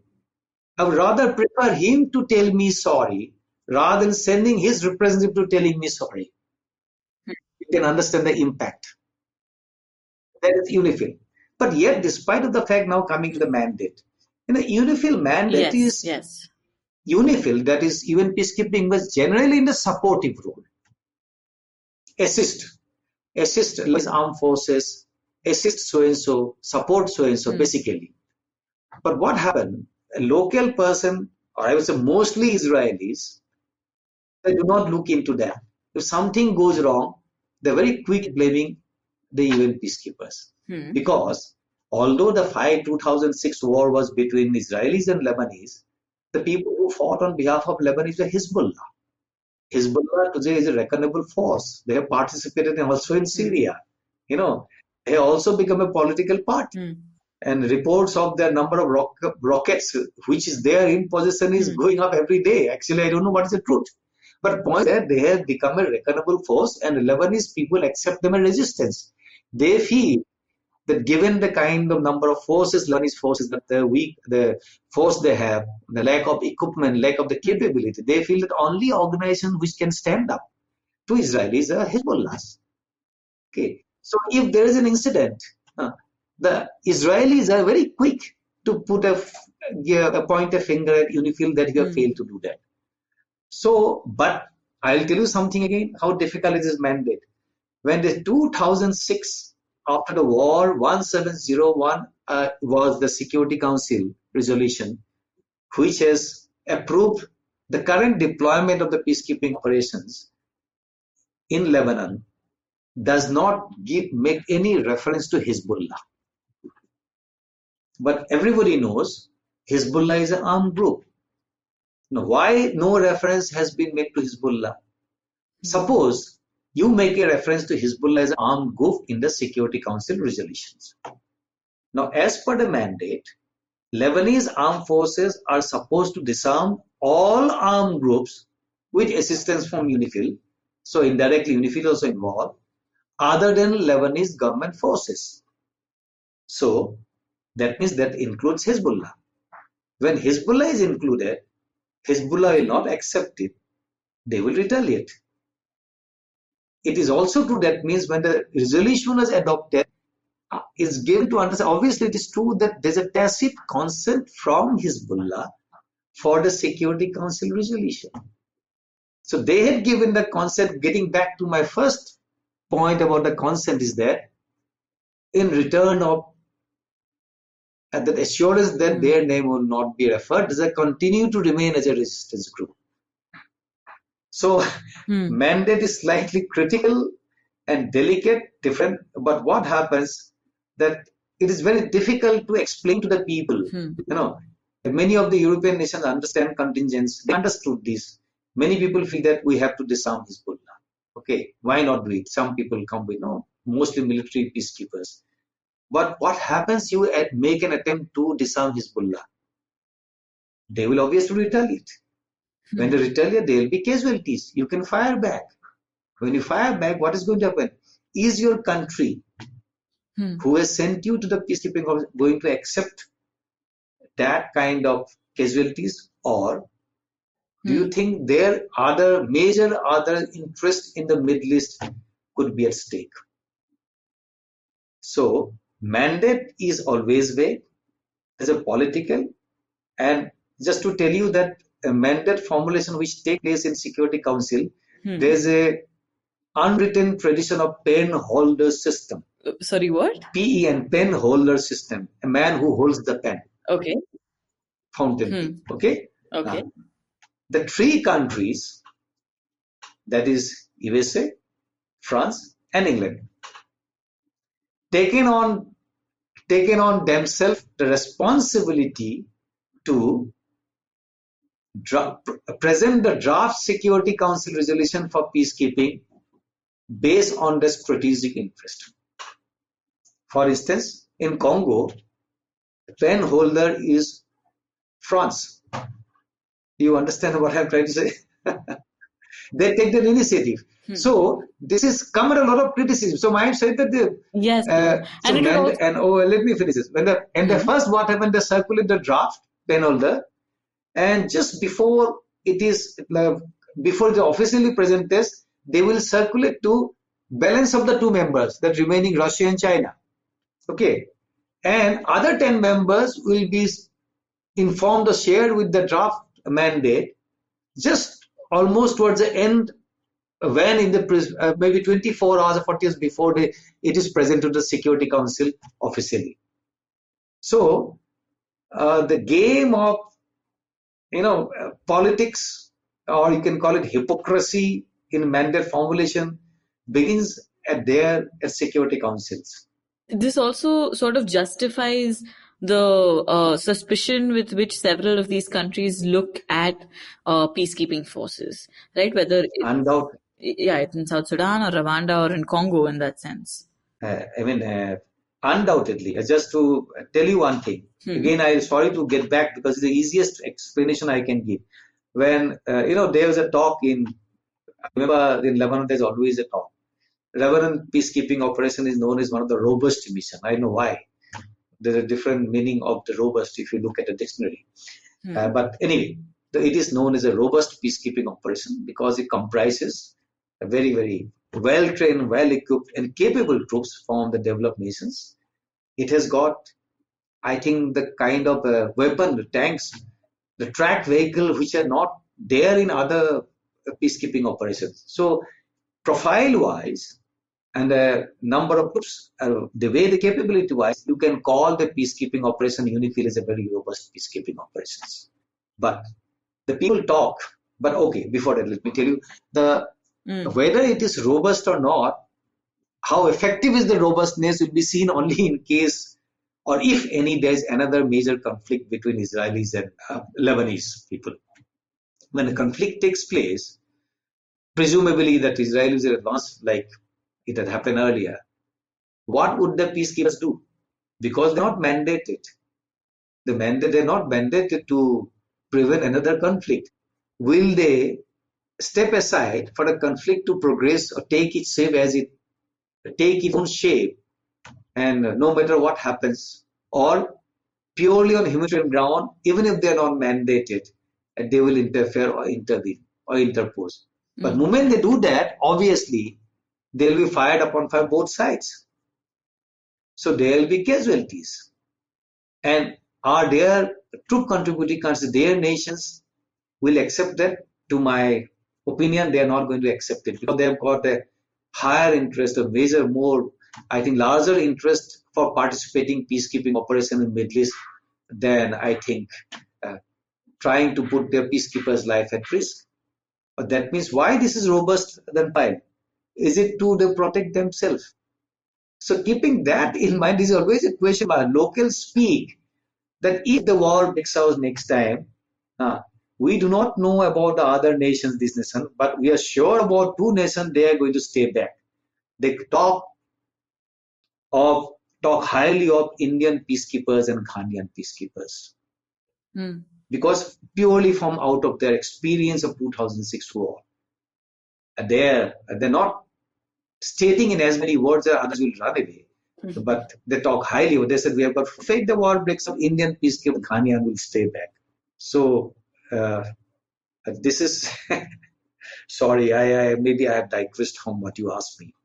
Speaker 7: I would rather prefer him to tell me sorry rather than sending his representative to telling me sorry. You can understand the impact. That is UNIFIL. But yet, despite of the fact now coming to the mandate, UNIFIL mandate is UNIFIL, that is UN peacekeeping, was generally in the supportive role. Assist like armed forces, assist so-and-so, support so-and-so, basically. But what happened? A local person, or I would say mostly Israelis, they do not look into that. If something goes wrong, they're very quick blaming the UN peacekeepers. Because although the 2006 war was between Israelis and Lebanese, the people who fought on behalf of Lebanese were Hezbollah. Hezbollah today is a reckonable force. They have participated also in Syria. They have also become a political party. And reports of their number of rockets which is there in possession is going up every day. Actually, I don't know what is the truth. But point that they have become a reckonable force, and Lebanese people accept them as resistance. They feel that given the kind of number of forces, Lebanese forces, that the force they have, the lack of equipment, lack of the capability, they feel that only organization which can stand up to Israelis are Hezbollahs. Okay, so if there is an incident, the Israelis are very quick to point a finger at UNIFIL that you have failed to do that. So, but I'll tell you something again, how difficult is this mandate. When the 2006, after the war, 1701 was the Security Council resolution, which has approved the current deployment of the peacekeeping operations in Lebanon, does not make any reference to Hezbollah. But everybody knows Hezbollah is an armed group. Now, why no reference has been made to Hezbollah? Suppose you make a reference to Hezbollah as an armed group in the Security Council resolutions. Now, as per the mandate, Lebanese armed forces are supposed to disarm all armed groups with assistance from UNIFIL, so indirectly UNIFIL also involved, other than Lebanese government forces. So, that means that includes Hezbollah. When Hezbollah is included, Hezbollah will not accept it. They will retaliate. It is also true that means when the resolution was adopted, is given to understand, obviously it is true that there's a tacit consent from Hezbollah for the Security Council resolution. So they had given the consent. Getting back to my first point about the consent is that in return of the assurance that their name will not be referred, they continue to remain as a resistance group. So mandate is slightly critical and delicate, different. But what happens that it is very difficult to explain to the people. You know, many of the European nations understand contingents. They understood this. Many people feel that we have to disarm Hezbollah. Okay, why not do it? Some people come with, mostly military peacekeepers. But what happens? You make an attempt to disarm Hezbollah. They will obviously retaliate. When they retaliate, there will be casualties. You can fire back. When you fire back, what is going to happen? Is your country who has sent you to the peacekeeping office going to accept that kind of casualties, or do you think there are major other interests in the Middle East could be at stake? So mandate is always vague as a political, and just to tell you that a mandate formulation which takes place in Security Council, there's a unwritten tradition of pen holder system.
Speaker 4: Sorry, what?
Speaker 7: PEN, pen holder system. A man who holds the pen.
Speaker 4: Okay.
Speaker 7: Fountain pen. Okay.
Speaker 4: Okay.
Speaker 7: The three countries, that is USA, France, and England, taken on themselves the responsibility to present the draft Security Council resolution for peacekeeping based on the strategic interest. For instance, in Congo, the pen holder is France. You understand what I'm trying to say? They take the initiative. So this is come at a lot of criticism. So I have said that let me finish this. When the first what happened, they circulate the draft pen holder, and just before they officially present this, they will circulate to balance of the two members, that remaining Russia and China. Okay, and other 10 members will be informed or shared with the draft mandate just almost towards the end, when in the maybe 24 hours or 40 hours before it is presented to the Security Council officially. So the game of politics, or you can call it hypocrisy in mandate formulation, begins at Security Councils.
Speaker 4: This also sort of justifies the suspicion with which several of these countries look at peacekeeping forces, right? Whether it's in South Sudan or Rwanda or in Congo, in that sense.
Speaker 7: Undoubtedly. Just to tell you one thing. Again, I'm sorry to get back because it's the easiest explanation I can give. When there was a talk I remember in Lebanon, there's always a talk. Lebanon peacekeeping operation is known as one of the robust mission. I know why. There's a different meaning of the robust if you look at the dictionary. But anyway, it is known as a robust peacekeeping operation because it comprises a very, very well-trained, well-equipped, and capable troops from the developed nations. It has got, I think, the kind of weapon, the tanks, the tracked vehicle, which are not there in other peacekeeping operations. So, profile-wise, and the number of troops, the way the capability-wise, you can call the peacekeeping operation UNIFIL as a very robust peacekeeping operations. But the people talk. But okay, before that, let me tell you whether it is robust or not. How effective is the robustness will be seen only in case, or if any, there is another major conflict between Israelis and Lebanese people. When a conflict takes place, presumably that Israelis are advanced like it had happened earlier, what would the peacekeepers do? Because they're not mandated. They're not mandated to prevent another conflict. Will they step aside for the conflict to progress or take its own shape, and no matter what happens, or purely on humanitarian ground, even if they're not mandated, they will interfere or intervene or interpose. But the moment they do that, obviously, they'll be fired upon by both sides. So there will be casualties. And are there troop contributing countries, their nations will accept that? To my opinion, they are not going to accept it because they have got a higher interest, a major, more, I think, larger interest for participating peacekeeping operation in Middle East than, I think, trying to put their peacekeepers' life at risk. But that means why this is robust than fine? Is it to protect themselves? So keeping that in mind is always a question by locals speak that if the war breaks out next time, we do not know about the other nations, this nation, but we are sure about two nations, they are going to stay back. They talk highly of Indian peacekeepers and Ghanaian peacekeepers. Because purely from out of their experience of 2006 war, they're not stating in as many words that others will run away. But they talk highly. They said, we have got fake the war breaks up, Indian peacekeeper Ghanaian will stay back. So this is, sorry, I maybe I have digressed from what you asked me.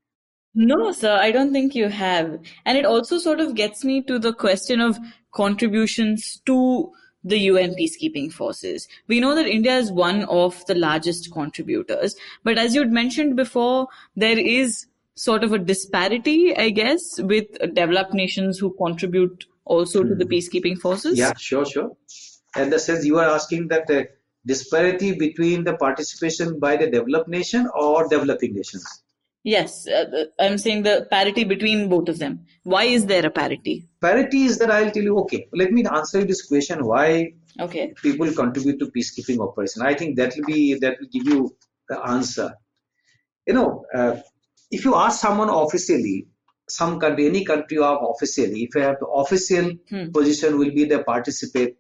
Speaker 4: No, sir, I don't think you have. And it also sort of gets me to the question of contributions to the UN peacekeeping forces. We know that India is one of the largest contributors, but as you'd mentioned before, there is sort of a disparity, I guess, with developed nations who contribute also to the peacekeeping forces.
Speaker 7: Yeah, sure. And the sense you are asking that the disparity between the participation by the developed nation or developing nations.
Speaker 4: Yes, I'm saying the parity between both of them. Why is there a parity?
Speaker 7: Parity is that I'll tell you, okay, let me answer this question, why people contribute to peacekeeping operation. I think that will give you the answer. If you ask someone officially, some country, any country of officially, if you have the official position will be the participate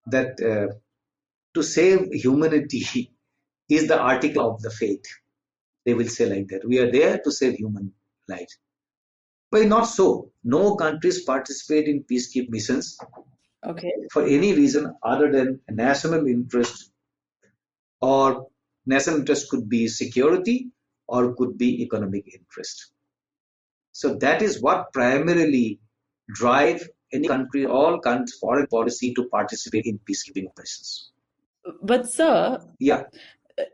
Speaker 7: that to save humanity is the article of the faith. They will say like that. We are there to save human lives. But not so. No countries participate in peacekeeping missions for any reason other than national interest, or national interest could be security or could be economic interest. So that is what primarily drive any country, all countries' foreign policy to participate in peacekeeping operations.
Speaker 4: But sir,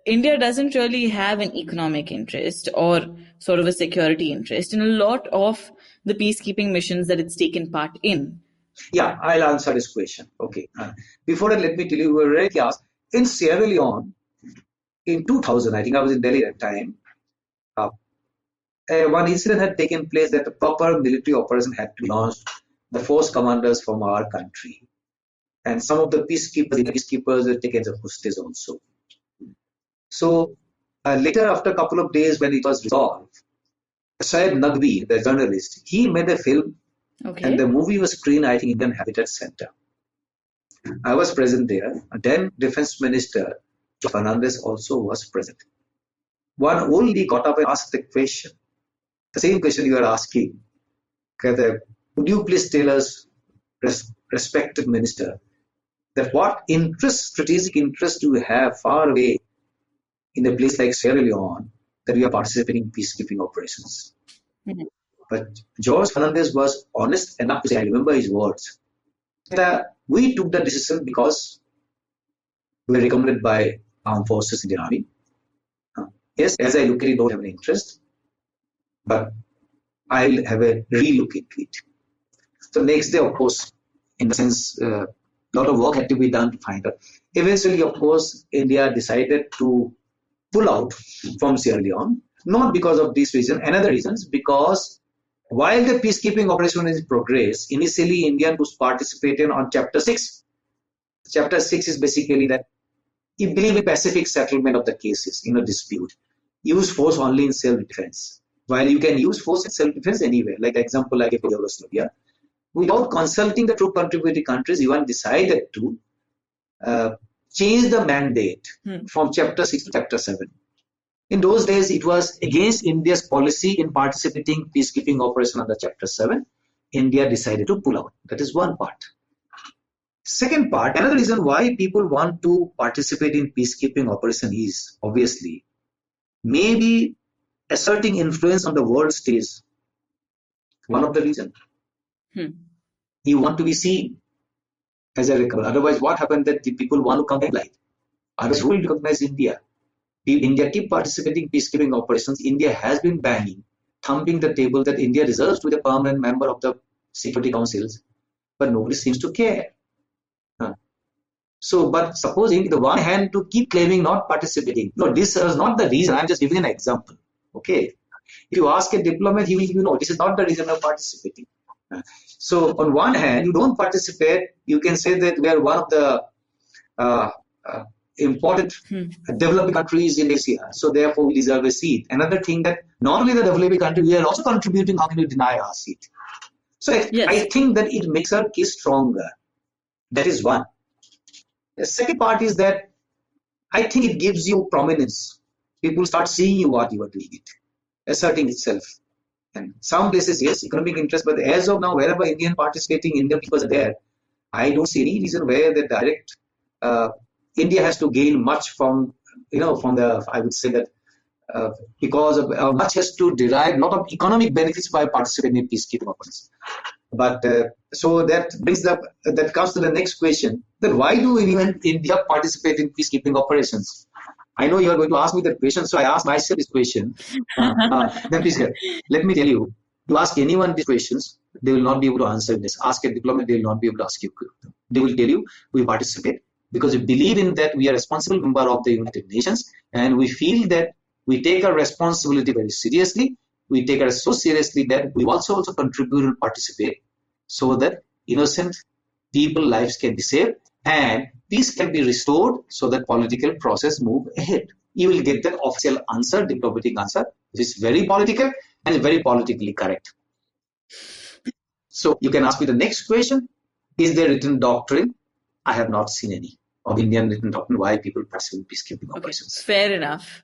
Speaker 4: India doesn't really have an economic interest or sort of a security interest in a lot of the peacekeeping missions that it's taken part in.
Speaker 7: Yeah, I'll answer this question. Okay. Before that, let me tell you, we were already asked, in Sierra Leone, in 2000, I think I was in Delhi at that time, one incident had taken place that a proper military operation had to be launched, the force commanders from our country. And some of the peacekeepers were taken as a hostage also. So later, after a couple of days when it was resolved, Syed Naqvi, the journalist, he made a film and the movie was screened, I think, Indian Habitat Center. I was present there. Then Defense Minister Fernandez also was present. One old lady got up and asked the question, the same question you are asking, would you please tell us, respected minister, that what strategic interest do we have far away in a place like Sierra Leone that we are participating in peacekeeping operations?
Speaker 4: Mhm.
Speaker 7: But George Fernandez was honest enough to say, I remember his words, that we took the decision because we were recommended by armed forces in the army. Yes, as I look at it, don't have an interest, but I'll have a re-look into it. So next day, of course, in the sense, a lot of work had to be done to find out. Eventually, of course, India decided to pull out from Sierra Leone, not because of this reason, another reasons, because while the peacekeeping operation is in progress, initially India was participating on Chapter 6. Chapter 6 is basically that you believe in pacific settlement of the cases in a dispute. Use force only in self-defense. While you can use force in self-defense anywhere, like the example I gave for Yugoslavia, without consulting the troop contributing countries, even decided to change the mandate from Chapter 6 to Chapter 7. In those days, it was against India's policy in participating peacekeeping operation under Chapter 7. India decided to pull out. That is one part. Second part, another reason why people want to participate in peacekeeping operation is obviously maybe asserting influence on the world stage. One of the reasons. You want to be seen as a recovery. Otherwise, what happened that the people want to come back light? Others who will recognize India. If India keep participating in peacekeeping operations, India has been banging, thumping the table that India deserves to be a permanent member of the Security Councils, but nobody seems to care. So, but supposing the one hand to keep claiming not participating. No, this is not the reason. I'm just giving an example. Okay. If you ask a diplomat, he will give you, no, this is not the reason of participating. So, on one hand, you don't participate. You can say that we are one of the important developing countries in Asia. So, therefore, we deserve a seat. Another thing that not only the developing country, we are also contributing. How can you deny our seat? So, yes. I think that it makes our case stronger. That is one. The second part is that I think it gives you prominence. People start seeing you what you are doing it, asserting itself. And some places, yes, economic interest, but as of now, wherever Indian participating, Indian people are there, I don't see any reason where the direct India has to gain much from the, I would say that because of much has to derive a lot of economic benefits by participating in peacekeeping operations. But so that comes to the next question: that why do even India participate in peacekeeping operations? I know you are going to ask me that question, so I ask myself this question. Then please, let me tell you: to ask anyone these questions, they will not be able to answer this. Ask a diplomat, they will not be able to ask you. They will tell you we participate because we believe in that we are a responsible member of the United Nations, and we feel that we take our responsibility very seriously. We take it so seriously that we also contribute and participate so that innocent people's lives can be saved and peace can be restored so that political process move ahead. You will get that official answer, diplomatic answer, which is very political and very politically correct. So you can ask me the next question. Is there written doctrine? I have not seen any of Indian written doctrine why people participate in peacekeeping operations.
Speaker 4: Fair enough.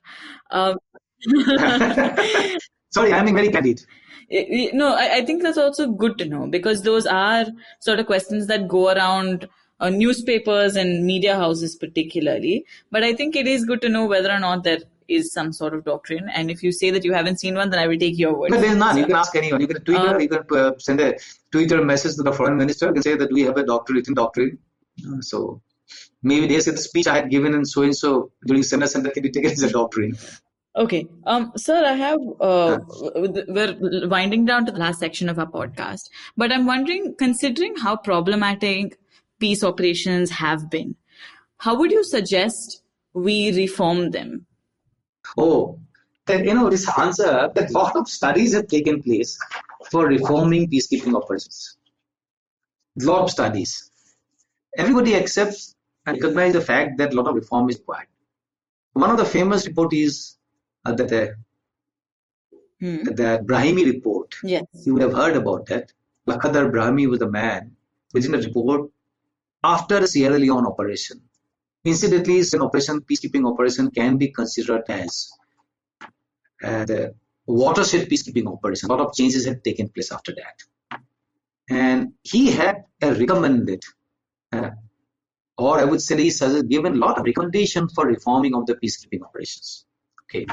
Speaker 7: Sorry, I'm being very candid.
Speaker 4: No, I think that's also good to know because those are sort of questions that go around newspapers and media houses particularly. But I think it is good to know whether or not there is some sort of doctrine. And if you say that you haven't seen one, then I will take your word.
Speaker 7: But there's none. You can ask anyone. You can Twitter. You can send a Twitter message to the foreign minister. You can say that we have a written doctrine. So maybe they say the speech I had given and so during Senate can be taken as a doctrine.
Speaker 4: Okay. Sir, I have, we're winding down to the last section of our podcast, but I'm wondering, considering how problematic peace operations have been, how would you suggest we reform them?
Speaker 7: Oh, then, this answer, that a lot of studies have taken place for reforming peacekeeping operations. A lot of studies. Everybody accepts and recognizes the fact that a lot of reform is required. One of the famous report is the Brahimi report.
Speaker 4: Yes.
Speaker 7: You would have heard about that. Lakhdar Brahimi was the man who did a report after the Sierra Leone operation. Incidentally, an operation, peacekeeping operation can be considered as watershed peacekeeping operation. A lot of changes had taken place after that. And he had recommended, or I would say he has given a lot of recommendation for reforming of the peacekeeping operations. Okay.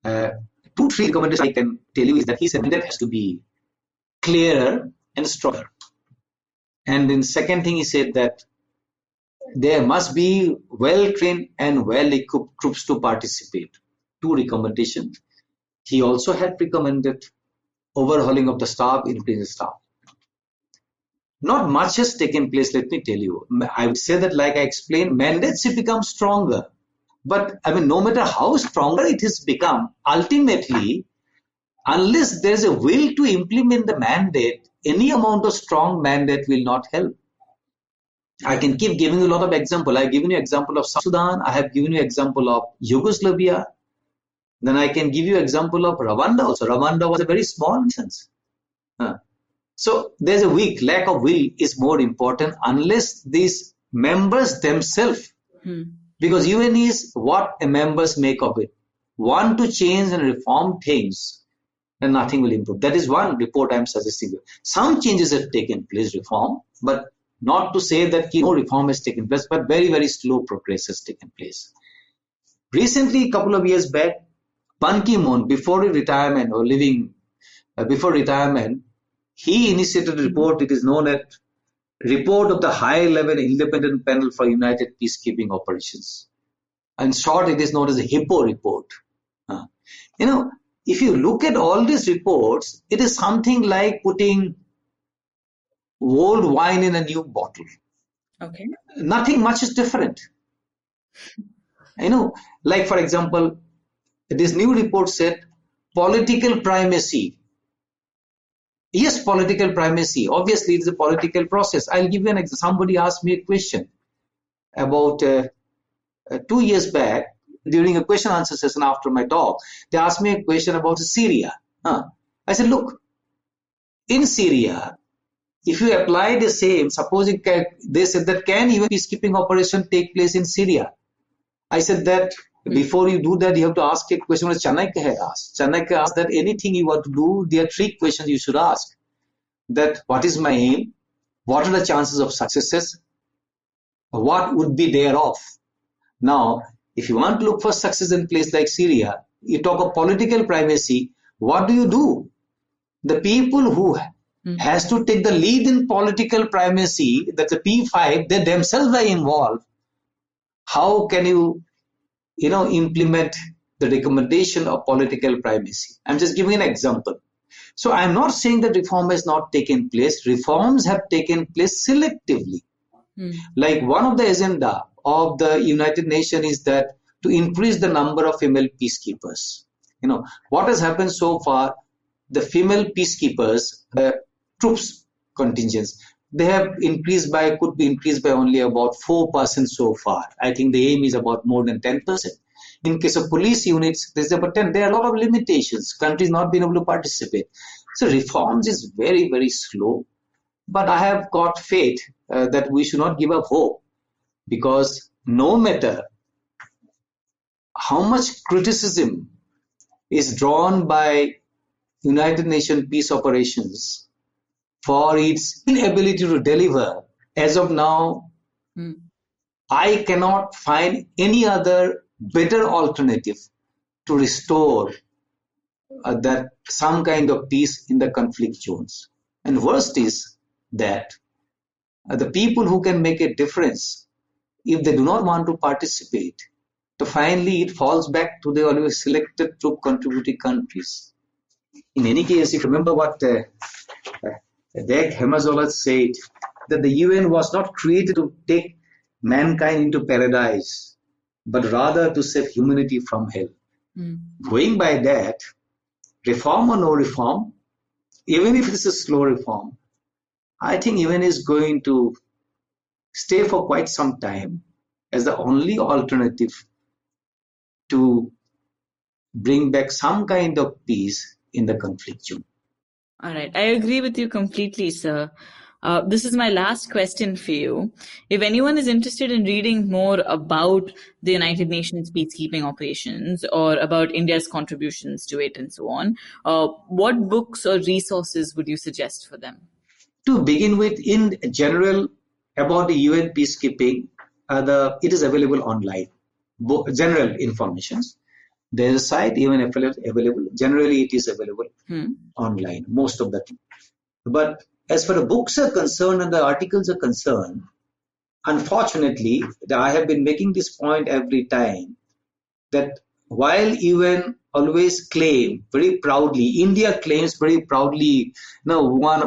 Speaker 7: 2-3 recommendations I can tell you is that he said that has to be clearer and stronger. And then second thing he said that there must be well-trained and well-equipped troops to participate. 2 recommendations. He also had recommended overhauling of the staff, increasing staff. Not much has taken place, let me tell you. I would say that, like I explained, mandates have become stronger. But I mean, no matter how stronger it has become, ultimately, unless there's a will to implement the mandate, any amount of strong mandate will not help. I can keep giving you a lot of examples. I've given you example of South Sudan. I have given you example of Yugoslavia. Then I can give you example of Rwanda also. Rwanda was a very small instance. So there's a lack of will is more important unless these members themselves, because UN is what the members make of it. Want to change and reform things, and nothing will improve. That is one report I'm suggesting. Some changes have taken place, reform, but not to say that no reform has taken place, but very, very slow progress has taken place. Recently, a couple of years back, Ban Ki-moon, before retirement or before retirement, he initiated a report. It is known as Report of the High-Level Independent Panel for United Peacekeeping Operations. In short, it is known as the HIPPO report. If you look at all these reports, it is something like putting old wine in a new bottle.
Speaker 4: Okay.
Speaker 7: Nothing much is different. Like for example, this new report said political primacy. Yes, political primacy. Obviously, it's a political process. I'll give you an example. Somebody asked me a question about 2 years back during a question answer session after my talk. They asked me a question about Syria. I said, look, in Syria, if you apply the same, suppose they said that can even peacekeeping operation take place in Syria? I said that before you do that, you have to ask a question which Chanakya had asked. Chanakya asked that anything you want to do, there are 3 questions you should ask. That what is my aim? What are the chances of successes? What would be thereof? Now, if you want to look for success in a place like Syria, you talk of political primacy, what do? The people who has to take the lead in political primacy, that's the P5, they themselves are involved. How can you implement the recommendation of political primacy? I'm just giving an example. So I'm not saying that reform has not taken place. Reforms have taken place selectively. Like one of the agenda of the United Nations is that to increase the number of female peacekeepers. What has happened so far, the female peacekeepers, the troops contingents, they have could be increased by only about 4% so far. I think the aim is about more than 10%. In case of police units, there's about 10. There are a lot of limitations. Countries not being able to participate. So reforms is very, very slow. But I have got faith that we should not give up hope, because no matter how much criticism is drawn by United Nations peace operations for its inability to deliver, as of now, I cannot find any other better alternative to restore that some kind of peace in the conflict zones. And worst is that the people who can make a difference, if they do not want to participate, so finally it falls back to the always selected troop contributing countries. In any case, if you remember what Dag Hammarskjöld said, that the UN was not created to take mankind into paradise, but rather to save humanity from hell. Going by that, reform or no reform, even if it's a slow reform, I think UN is going to stay for quite some time as the only alternative to bring back some kind of peace in the conflict zone.
Speaker 4: All right. I agree with you completely, sir. This is my last question for you. If anyone is interested in reading more about the United Nations peacekeeping operations or about India's contributions to it and so on, what books or resources would you suggest for them?
Speaker 7: To begin with, in general, about the UN peacekeeping, it is available online. General informations. There is a site even available. Generally, it is available online most of the time. But as far as books are concerned and the articles are concerned, unfortunately, I have been making this point every time that while UN always claim very proudly, India claims very proudly, we are one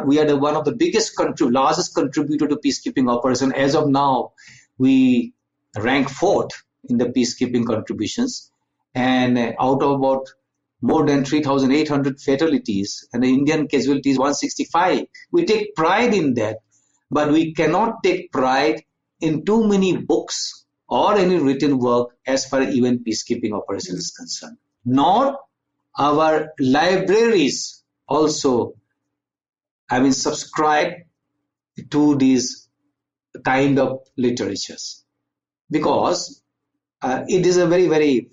Speaker 7: of the largest contributor to peacekeeping operation. As of now, we rank fourth in the peacekeeping contributions, and out of about more than 3,800 fatalities, and the Indian casualties 165. We take pride in that, but we cannot take pride in too many books or any written work as far as UN peacekeeping operations is concerned. Nor our libraries also, subscribe to these kind of literatures, because it is a very, very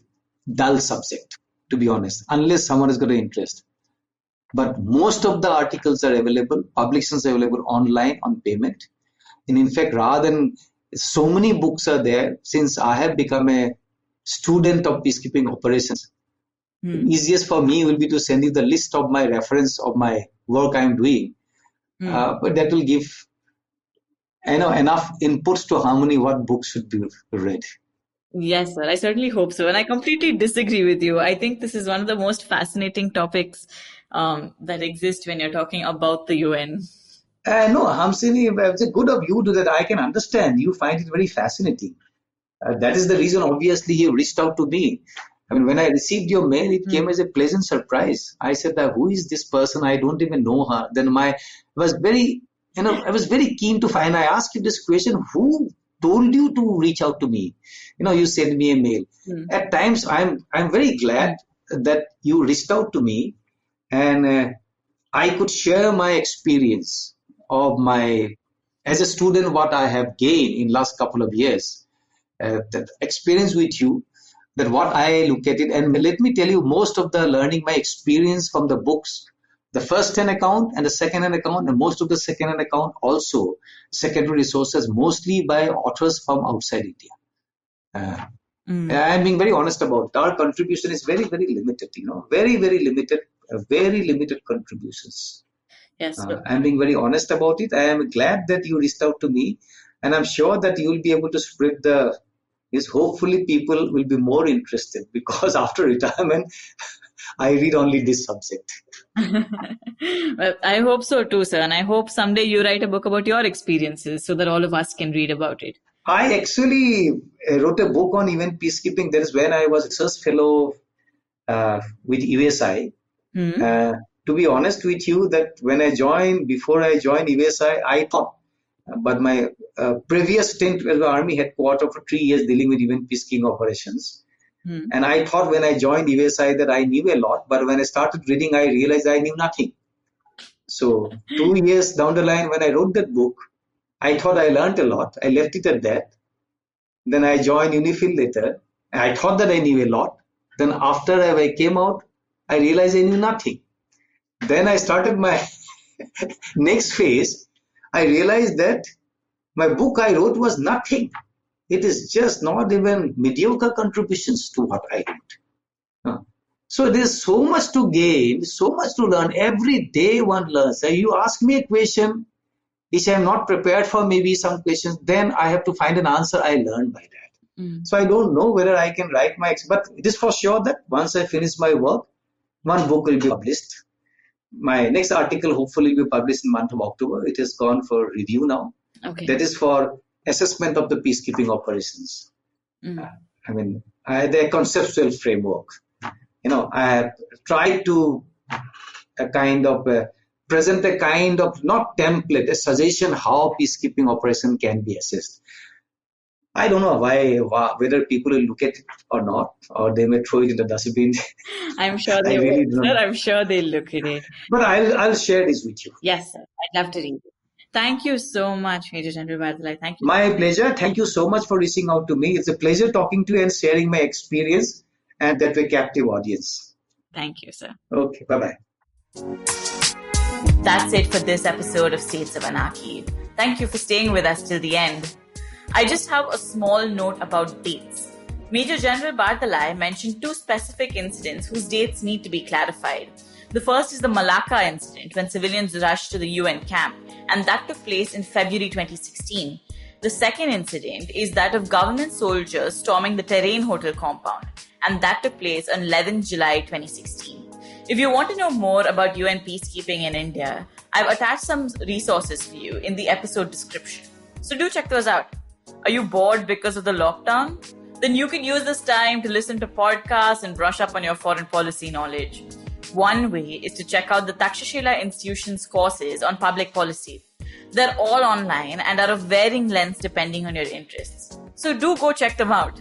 Speaker 7: dull subject, to be honest, unless someone is got an interest. But most of the articles are available, publications are available online on payment. And in fact, rather than so many books are there, since I have become a student of peacekeeping operations, easiest for me will be to send you the list of my reference of my work I am doing. But that will give enough inputs to how what books should be read.
Speaker 4: Yes, sir. I certainly hope so. And I completely disagree with you. I think this is one of the most fascinating topics that exist when you're talking about the UN.
Speaker 7: No, Hamsini, it's good of you that I can understand. You find it very fascinating. That is the reason, obviously, you reached out to me. When I received your mail, it came as a pleasant surprise. I said, who is this person? I don't even know her. Then I was very keen to find. I asked you this question: who told you to reach out to me? You sent me a mail. At times, I'm very glad that you reached out to me, and I could share my experience of as a student, what I have gained in last couple of years, that experience with you, that what I look at it. And let me tell you, most of the learning, my experience from the books, the first-hand account and the second-hand account, and most of the second-hand account also, secondary resources, mostly by authors from outside India. I'm being very honest about it. Our contribution is very, very limited, very, very limited, very limited contributions.
Speaker 4: Yes.
Speaker 7: I'm being very honest about it. I am glad that you reached out to me, and I'm sure that you will be able to spread hopefully people will be more interested, because after retirement, I read only this subject.
Speaker 4: Well, I hope so too, sir. And I hope someday you write a book about your experiences so that all of us can read about it.
Speaker 7: I actually wrote a book on UN peacekeeping. That is when I was a research fellow with USI. To be honest with you, that before I joined USI, I thought, but my previous stint was the Army headquarters for 3 years dealing with UN peacekeeping operations. And I thought when I joined USI that I knew a lot, but when I started reading, I realized I knew nothing. So 2 years down the line, when I wrote that book, I thought I learned a lot. I left it at that. Then I joined UNIFIL later. I thought that I knew a lot. Then after I came out, I realized I knew nothing. Then I started my next phase. I realized that my book I wrote was nothing. It is just not even mediocre contributions to what I wrote. So there's so much to gain, so much to learn. Every day one learns. So you ask me a question which I'm not prepared for, maybe some questions, then I have to find an answer I learned by that. So I don't know whether I can write but it is for sure that once I finish my work, one book will be published. My next article hopefully will be published in the month of October. It has gone for review now.
Speaker 4: Okay.
Speaker 7: That is for assessment of the peacekeeping operations. The conceptual framework. I have tried to present a kind of, not template, a suggestion how peacekeeping operation can be assessed. I don't know whether people will look at it or not, or they may throw it in the dustbin.
Speaker 4: I'm sure they will, sir. I'm sure they'll look at it.
Speaker 7: But I'll share this with you.
Speaker 4: Yes, sir. I'd love to read it. Thank you so much, Major General Bardalai. Thank you.
Speaker 7: My pleasure. Thank you so much for reaching out to me. It's a pleasure talking to you and sharing my experience and that way captive audience.
Speaker 4: Thank you, sir.
Speaker 7: Okay, bye-bye.
Speaker 4: That's it for this episode of States of Anarchy. Thank you for staying with us till the end. I just have a small note about dates. Major General Bardalai mentioned 2 specific incidents whose dates need to be clarified. The first is the Malacca incident when civilians rushed to the UN camp, and that took place in February 2016. The second incident is that of government soldiers storming the Terrain Hotel compound, and that took place on 11th July 2016. If you want to know more about UN peacekeeping in India, I've attached some resources for you in the episode description. So do check those out. Are you bored because of the lockdown? Then you can use this time to listen to podcasts and brush up on your foreign policy knowledge. One way is to check out the Takshashila Institution's courses on public policy. They're all online and are of varying lengths depending on your interests. So do go check them out.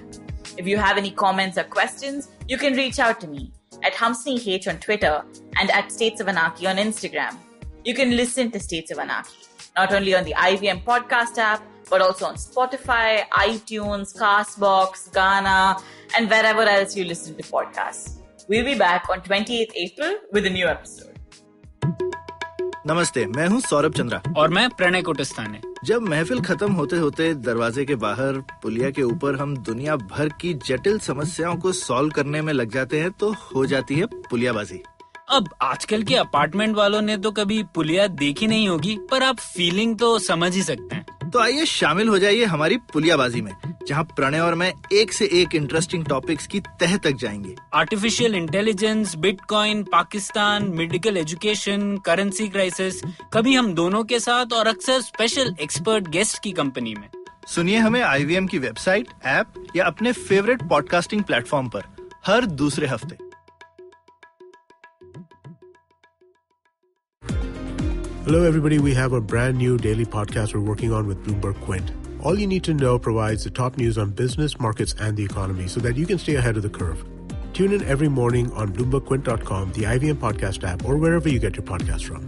Speaker 4: If you have any comments or questions, you can reach out to me at HumsniH on Twitter and at States of Anarchy on Instagram. You can listen to States of Anarchy, not only on the IVM podcast app, but also on Spotify, iTunes, Castbox, Ghana, and wherever else you listen to podcasts. We'll be back on 28th April with a new episode.
Speaker 1: नमस्ते, मैं हूँ सौरभ चंद्रा
Speaker 8: और मैं प्रणय कोटस्थाने।
Speaker 1: जब महफिल खत्म होते होते दरवाजे के बाहर पुलिया के ऊपर हम दुनिया भर की जटिल समस्याओं को सॉल्व करने में लग जाते हैं तो हो जाती है पुलियाबाजी।
Speaker 8: अब आजकल के अपार्टमेंट वालों ने तो कभी पुलिया देखी नहीं होगी, पर आप फीलिंग तो समझ ही सकते हैं।
Speaker 1: तो आइए शामिल हो जाइए हमारी पुलियाबाजी में, जहाँ प्रणय और मैं एक से एक इंटरेस्टिंग टॉपिक्स की तह तक जाएंगे।
Speaker 8: Artificial intelligence, bitcoin, Pakistan, medical education, currency crisis, कभी हम दोनों के साथ और अक्सर स्पेशल एक्सपर्ट गेस्ट की कंपनी में।
Speaker 1: सुनिए हमें IVM की वेबसाइट, ऐप या अपने फेवरेट पॉडकास्टिंग प्लेटफॉर्म पर हर दूसरे हफ्ते।
Speaker 9: Hello, everybody. We have a brand new daily podcast we're working on with Bloomberg Quint. All you need to know provides the top news on business, markets, and the economy so that you can stay ahead of the curve. Tune in every morning on BloombergQuint.com, the IVM podcast app, or wherever you get your podcast from.